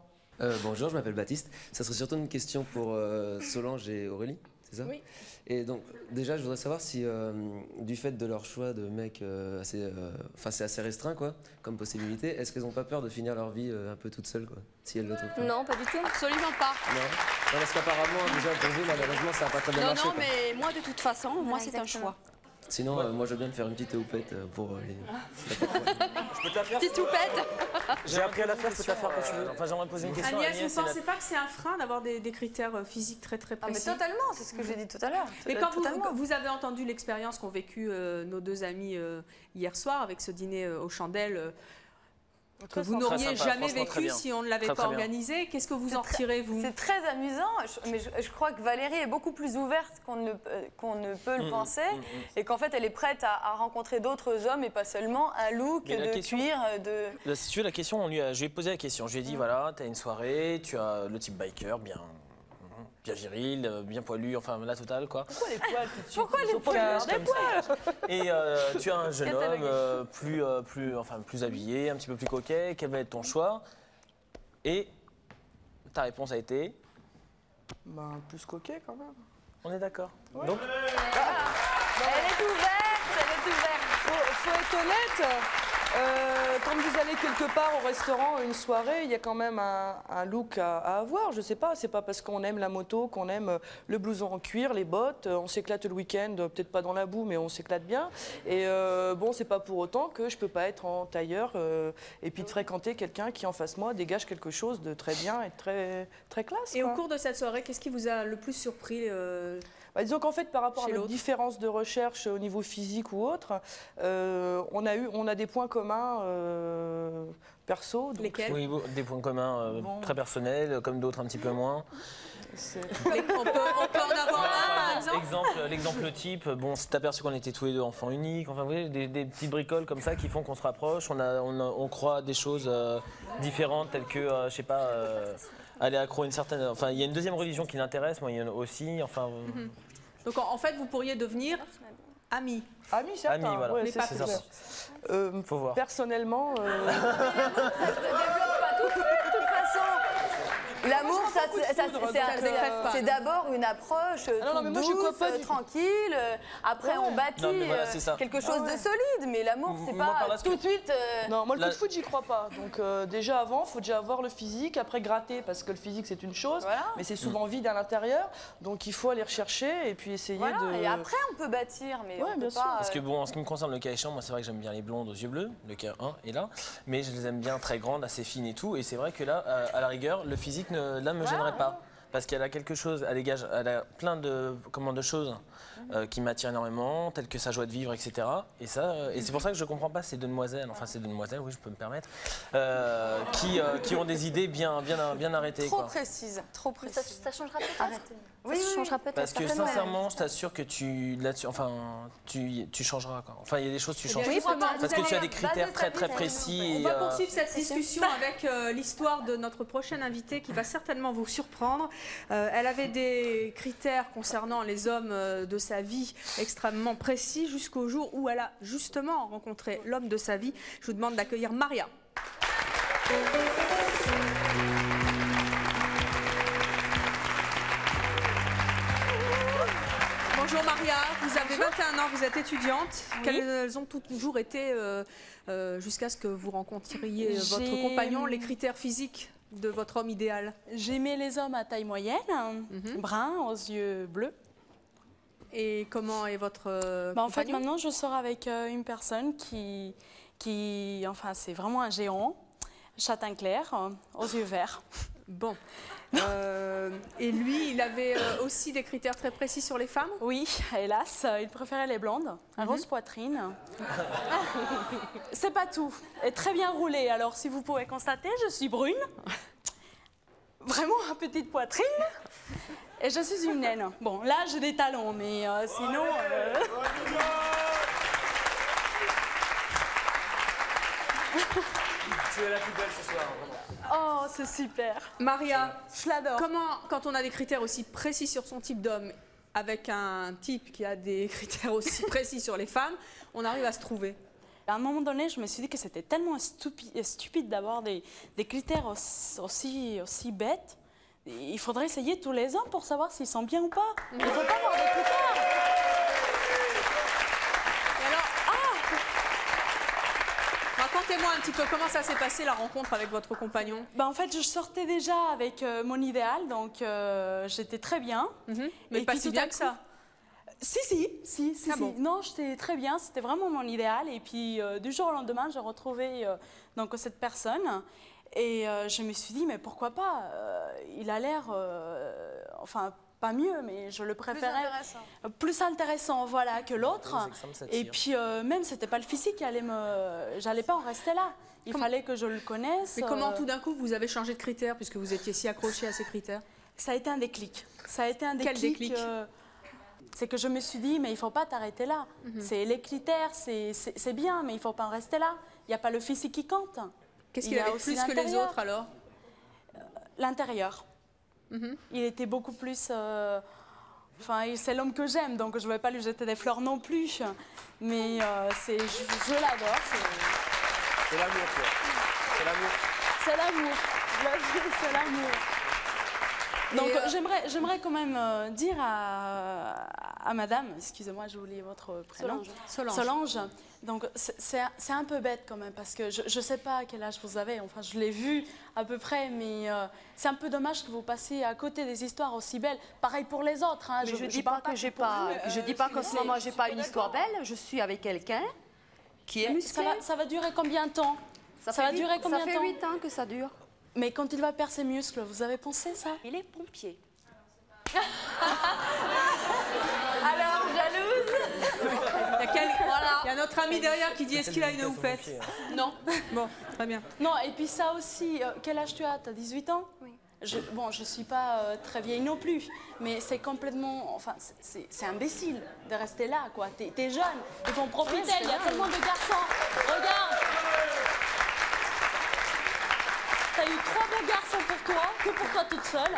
Bonjour, je m'appelle Baptiste. Ça serait surtout une question pour Solange et Aurélie, c'est ça? Oui. Et donc, déjà, je voudrais savoir si, du fait de leur choix de mecs c'est assez restreint, quoi, comme possibilité, est-ce qu'elles n'ont pas peur de finir leur vie un peu toutes seules, quoi, si elles le trouvent pas? Non, pas du tout. Absolument pas. Non, non, parce qu'apparemment, déjà, pour vous, malheureusement, ça n'a pas très bien Non, marché. non, quoi. mais moi, de toute façon, moi, c'est un choix. Sinon, moi, je veux bien te faire une petite houppette pour les... Je peux te la faire. Petite houppette. J'ai appris à la faire, je peux te la faire quand tu veux. Enfin, j'aimerais poser une question à Agnès, Agnès. vous ne pensez pas que c'est un frein d'avoir des critères physiques très très Ah, mais précis? totalement, c'est ce que j'ai dit tout à l'heure. Mais quand Totalement. vous avez entendu l'expérience qu'ont vécue nos deux amis hier soir avec ce dîner aux chandelles que Très vous sympa. n'auriez Très sympa, jamais franchement, très vécu bien. si on ne l'avait Très, pas très bien. organisé, qu'est-ce que vous C'est en très- retirez, vous? C'est très amusant, mais je crois que Valérie est beaucoup plus ouverte qu'on ne peut le penser, et qu'en fait elle est prête à rencontrer d'autres hommes et pas seulement un look Mais la de question- cuir. Là, si tu veux, la question, je lui ai posé la question. Je lui ai dit, voilà, tu as une soirée, tu as le type biker, bien viril, bien poilu, enfin la totale, quoi. Pourquoi les poils tout de suite? Pourquoi Ils les sont pas poils bien, Comme ça. Et tu as un jeune homme plus habillé, un petit peu plus coquet. Quel va être ton choix? Et ta réponse a été? Ben, plus coquet quand même. On est d'accord. Ouais. Donc, Elle est ouverte, elle est ouverte. Faut être honnête. Quand vous allez quelque part au restaurant, une soirée, il y a quand même un look à avoir. Je sais pas, c'est pas parce qu'on aime la moto, qu'on aime le blouson en cuir, les bottes. On s'éclate le week-end, peut-être pas dans la boue, mais on s'éclate bien. Et bon, c'est pas pour autant que je peux pas être en tailleur et puis de fréquenter quelqu'un qui en face moi dégage quelque chose de très bien et de très très classe. Et au quoi. cours de cette soirée, qu'est-ce qui vous a le plus surpris Bah, disons qu'en fait, par rapport à chez notre l'autre? différence de recherche au niveau physique ou autre, on a des points communs perso. Donc Lesquels? oui, des points communs très personnels, comme d'autres un petit peu moins. On peut en avoir un, par exemple? L'exemple type, bon, c'est aperçu qu'on était tous les deux enfants uniques, enfin, vous voyez, des petites bricoles comme ça qui font qu'on se rapproche, on croit à des choses différentes, telles que, je sais pas, aller accro à une certaine... Enfin, il y a une deuxième religion qui l'intéresse, moi, il y en a aussi, enfin... Donc en fait, vous pourriez devenir amis. Amis, certes. Amis, voilà. Ouais, Mais c'est pas clair. plus. Faut voir. Personnellement... Ça se développe pas tout de suite, de toute façon. L'amour, c'est d'abord une approche non, mais moi, je toute crois douce, pas du- tranquille. Après, on bâtit Non, mais voilà, c'est ça. quelque chose Ah ouais. de solide. Mais l'amour, c'est Moi, par là, pas ce tout que- de suite. Non, moi le Là- coup de foot, j'y crois pas. Donc déjà avant, il faut déjà avoir le physique, après gratter, parce que le physique c'est une chose, mais c'est souvent vide à l'intérieur. Donc il faut aller rechercher et puis essayer Voilà, de... et après, on peut bâtir, mais on peut bien pas. sûr. Parce que bon, en ce qui me concerne, le cas échéant, moi c'est vrai que j'aime bien les blondes aux yeux bleus, le cas 1 est là, mais je les aime bien très grandes, assez fines et tout, et c'est vrai que là, à la rigueur, le physique ne me gênerait pas. Parce qu'elle a quelque chose, elle a plein de choses qui m'attirent énormément, telles que sa joie de vivre, etc. Et c'est pour ça que je ne comprends pas ces demoiselles, oui, je peux me permettre, qui ont des idées bien arrêtées. Trop quoi. précise, trop précise. Ça changera peut-être. Oui, Ça oui. changera peut-être. Parce que certainement. sincèrement, je t'assure que tu changeras. Quoi. Enfin, il y a des choses que tu Eh bien, changeras. justement, Parce que tu as des critères très très précis. On va poursuivre cette discussion avec l'histoire de notre prochain invité qui va certainement vous surprendre. Elle avait des critères concernant les hommes de sa vie extrêmement précis jusqu'au jour où elle a justement rencontré l'homme de sa vie. Je vous demande d'accueillir Maria. Bonjour Maria, vous avez 21 ans, vous êtes étudiante. Oui. Quels ont toujours été, jusqu'à ce que vous rencontriez votre compagnon, les critères physiques de votre homme idéal? J'aimais les hommes à taille moyenne, bruns, aux yeux bleus. Et comment est votre En fait, compagnon? maintenant, je sors avec une personne enfin, c'est vraiment un géant, châtain clair, aux yeux verts. Bon. Et lui, il avait aussi des critères très précis sur les femmes? Oui, hélas, il préférait les blondes, rose poitrine. C'est pas tout. Et très bien roulé. Alors, si vous pouvez constater, je suis brune. Vraiment à petite poitrine. Et je suis une naine. Bon, là, j'ai des talons, mais sinon... Tu es la plus belle ce soir. Oh, c'est super. Maria, je l'adore. Comment, quand on a des critères aussi précis sur son type d'homme, avec un type qui a des critères aussi précis sur les femmes, on arrive à se trouver? À un moment donné, je me suis dit que c'était tellement stupide d'avoir des critères aussi bêtes. Il faudrait essayer tous les ans pour savoir s'ils sont bien ou pas. Il ne faut pas avoir des critères. Et alors, racontez-moi un petit peu comment ça s'est passé la rencontre avec votre compagnon. En fait, je sortais déjà avec mon idéal, donc j'étais très bien. Mais pas si bien que ça. Si. Bon. Non, j'étais très bien, c'était vraiment mon idéal. Et puis, du jour au lendemain, j'ai retrouvé donc, cette personne. Et je me suis dit, mais pourquoi pas il a l'air, enfin, pas mieux, mais je le préférais plus intéressant voilà, que l'autre. Et puis, même, c'était pas le physique qui allait j'allais pas en rester là. Il fallait que je le connaisse. Mais comment tout d'un coup vous avez changé de critères puisque vous étiez si accroché à ces critères? Ça a été un déclic. Ça a été un déclic. Quel déclic? C'est que je me suis dit, mais il ne faut pas t'arrêter là. C'est les critères, c'est bien, mais il ne faut pas en rester là. Il n'y a pas le physique qui compte. Qu'est-ce qu'il avait plus que les autres alors? L'intérieur. Il était beaucoup plus... Enfin, c'est l'homme que j'aime, donc je ne vais pas lui jeter des fleurs non plus. Mais je l'adore. C'est l'amour, quoi. C'est l'amour. C'est l'amour. C'est l'amour. Donc j'aimerais quand même dire à madame, excusez-moi, j'ai oublié votre prénom. Solange. Donc c'est un peu bête quand même parce que je ne sais pas à quel âge vous avez, enfin je l'ai vu à peu près, mais c'est un peu dommage que vous passiez à côté des histoires aussi belles. Pareil pour les autres. Hein, je ne dis pas que j'ai pas, je dis pas qu'en ce moment j'ai pas une histoire belle. Je suis avec quelqu'un qui est musclé. Ça va durer combien de temps? Ça va durer combien de temps? Ça fait 8 ans que ça dure. Mais quand il va perdre ses muscles, vous avez pensé ça? Il est pompier. Alors, jalouse? Il y a notre ami derrière qui dit est-ce qu'il a une houppette? Non. Bon, très bien. Non, et puis ça aussi, quel âge tu as? Tu as 18 ans? Oui. Je ne suis pas très vieille non plus, mais c'est complètement... Enfin, c'est imbécile de rester là, quoi. T'es jeune, il faut en profiter, il y a tellement de garçons. Regarde! T'as eu 3 beaux garçons pour toi, que pour toi toute seule.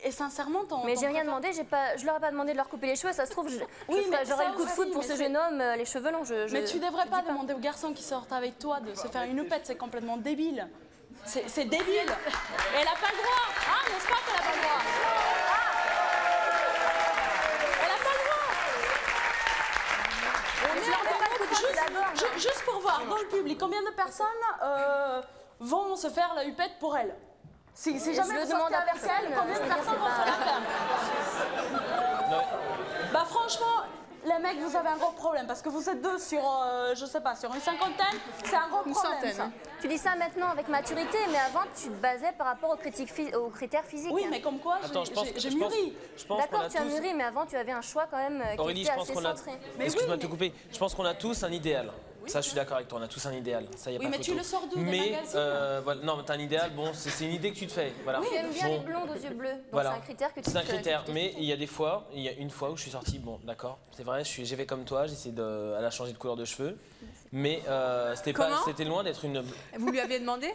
Et sincèrement, Mais j'ai rien demandé, je leur ai pas demandé de leur couper les cheveux, ça se trouve, j'aurais le coup de foudre pour ce jeune homme, les cheveux longs. Mais tu devrais pas demander aux garçons qui sortent avec toi de se faire une houppette, c'est complètement débile. C'est débile. Et elle a pas le droit. Ah, n'est-ce pas qu'elle a pas le droit? Elle a pas le droit. Juste pour voir, dans le public, combien de personnes vont se faire la houppette pour elle? Si jamais vous sortez avec elle, combien de personnes vont se la faire? Bah franchement, les mecs, vous avez un gros problème parce que vous êtes deux sur, je sais pas, sur une cinquantaine, c'est un gros problème ça. Tu dis ça maintenant avec maturité, mais avant tu te basais par rapport aux critères physiques. Oui, mais comme quoi, j'ai mûri. D'accord, tu as mûri, mais avant tu avais un choix quand même qui était assez centré. Excuse-moi de te couper. Je pense qu'on a tous un idéal. Ça, je suis d'accord avec toi, on a tous un idéal. Ça, y a oui, pas mais photo. tu le sors d'où? Mais, des magazines voilà, non, mais t'as un idéal, bon, c'est une idée que tu te fais. Voilà. Oui, tu aimes bien les blondes aux yeux bleus, donc voilà. c'est un critère que tu C'est un critère, mais il y a des fois, il y a une fois où je suis sorti, bon, d'accord, c'est vrai, j'ai fait comme toi, j'ai essayé elle a changé de couleur de cheveux, mais c'était loin d'être une... Vous lui aviez demandé?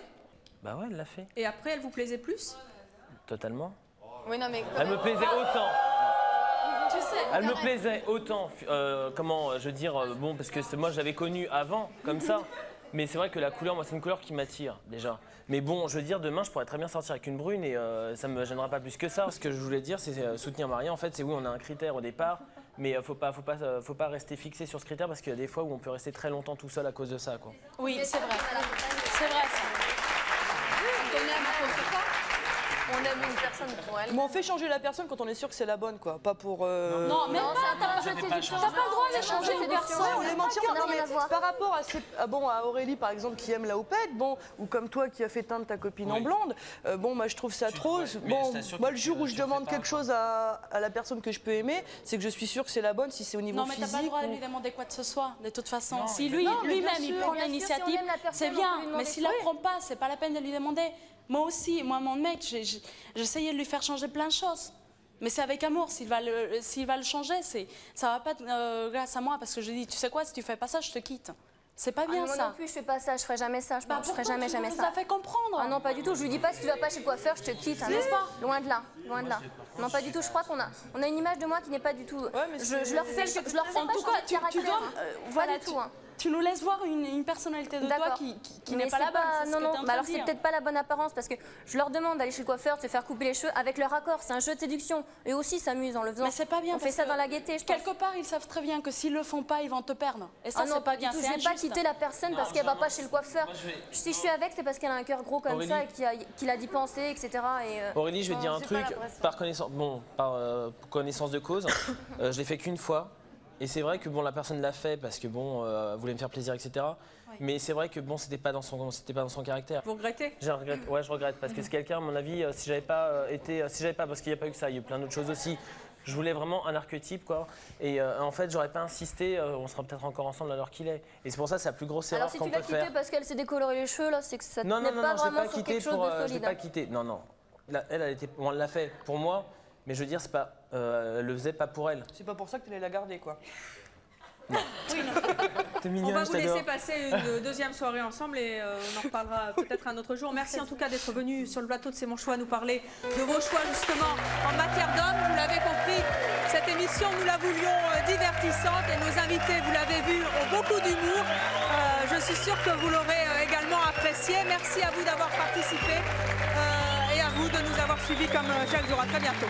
Bah ouais, elle l'a fait. Et après, elle vous plaisait plus? Totalement. Oui, non, mais Elle me plaisait autant. Tu sais, Elle me plaisait autant, comment je veux dire, bon, parce que moi je l'avais connue avant, comme ça. Mais c'est vrai que la couleur, moi c'est une couleur qui m'attire déjà. Mais bon, je veux dire, demain je pourrais très bien sortir avec une brune et ça me gênera pas plus que ça. Ce que je voulais dire, c'est soutenir Maria. En fait, c'est oui, on a un critère au départ, mais faut pas rester fixé sur ce critère parce qu'il y a des fois où on peut rester très longtemps tout seul à cause de ça, quoi. Oui, c'est vrai. C'est vrai ça. On aime une personne pour elle. Mais on fait changer la personne quand on est sûr que c'est la bonne, quoi. Pas pour. Non, même pas. T'as pas le droit de changer de personne. On est mentir. Non, mais par rapport à Aurélie, par exemple, qui aime la houppette, bon, ou comme toi qui as fait teindre ta copine en blonde, bon, moi je trouve ça trop. Bon, moi le jour où je demande quelque chose à la personne que je peux aimer, c'est que je suis sûre que c'est la bonne si c'est au niveau physique. Non, mais t'as pas le droit de lui demander quoi que ce soit, de toute façon. Si lui-même il prend l'initiative, c'est bien. Mais s'il la prend pas, c'est pas la peine de lui demander. Moi aussi, mon mec, j'essayais de lui faire changer plein de choses. Mais c'est avec amour. S'il va le changer, ça va pas être grâce à moi. Parce que je dis, tu sais quoi, si tu fais pas ça, je te quitte. C'est pas bien moi ça. non plus, je fais pas ça, je ferai jamais ça. Je ferai jamais ça. Ça fait comprendre. Ah non, pas du tout. Je lui dis pas, si tu vas pas chez le coiffeur, je te quitte, n'est-ce pas? Loin de là, loin de là. Non, pas du tout. Je crois qu'on a une image de moi qui n'est pas du tout. Je leur fais en tout cas, tu dois. Voilà, tout. Tu nous laisses voir une personnalité de toi qui n'est pas la bonne. Non, alors c'est peut-être pas la bonne apparence parce que je leur demande d'aller chez le coiffeur, de se faire couper les cheveux avec leur accord. C'est un jeu de séduction. Eux aussi s'amusent en le faisant. Mais c'est pas bien. On fait ça dans la gaieté. Quelque part, ils savent très bien que s'ils le font pas, ils vont te perdre. Et ça, c'est pas bien. Je vais pas quitter la personne parce qu'elle va pas chez le coiffeur. Si je suis avec, c'est parce qu'elle a un cœur gros comme ça et qu'il a d'y penser, etc. Aurélie, je vais te dire un truc. Par connaissance de cause, je l'ai fait qu'une fois. Et c'est vrai que bon, la personne l'a fait parce que bon, voulait me faire plaisir, etc. Oui. Mais c'est vrai que bon, c'était pas dans son caractère. Vous regrettez? Ouais, je regrette parce que c'est quelqu'un, à mon avis, si j'avais pas parce qu'il n'y a pas eu que ça, il y a eu plein d'autres choses aussi. Je voulais vraiment un archétype, quoi. Et en fait, j'aurais pas insisté, on sera peut-être encore ensemble à l'heure qu'il est. Et c'est pour ça que c'est la plus grosse erreur qu'on peut faire. Alors si tu l'as quitté parce qu'elle s'est décolorée les cheveux, là, c'est que ça n'est pas vraiment sur quelque chose de solide. Je l'ai pas quitté. Non. Elle l'a fait pour moi. Mais je veux dire, c'est pas, elle le faisait pas pour elle. C'est pas pour ça que tu allais la garder, quoi. Non. Oui, non. T'es mignonne, on va vous laisser passer une deuxième soirée ensemble et on en reparlera peut-être un autre jour. Merci en tout cas d'être venu sur le plateau de C'est mon choix nous parler de vos choix justement en matière d'hommes. Vous l'avez compris, cette émission nous la voulions divertissante et nos invités, vous l'avez vu, ont beaucoup d'humour. Je suis sûre que vous l'aurez également apprécié. Merci à vous d'avoir participé et à vous de nous avoir suivis comme chaque jour. À très bientôt.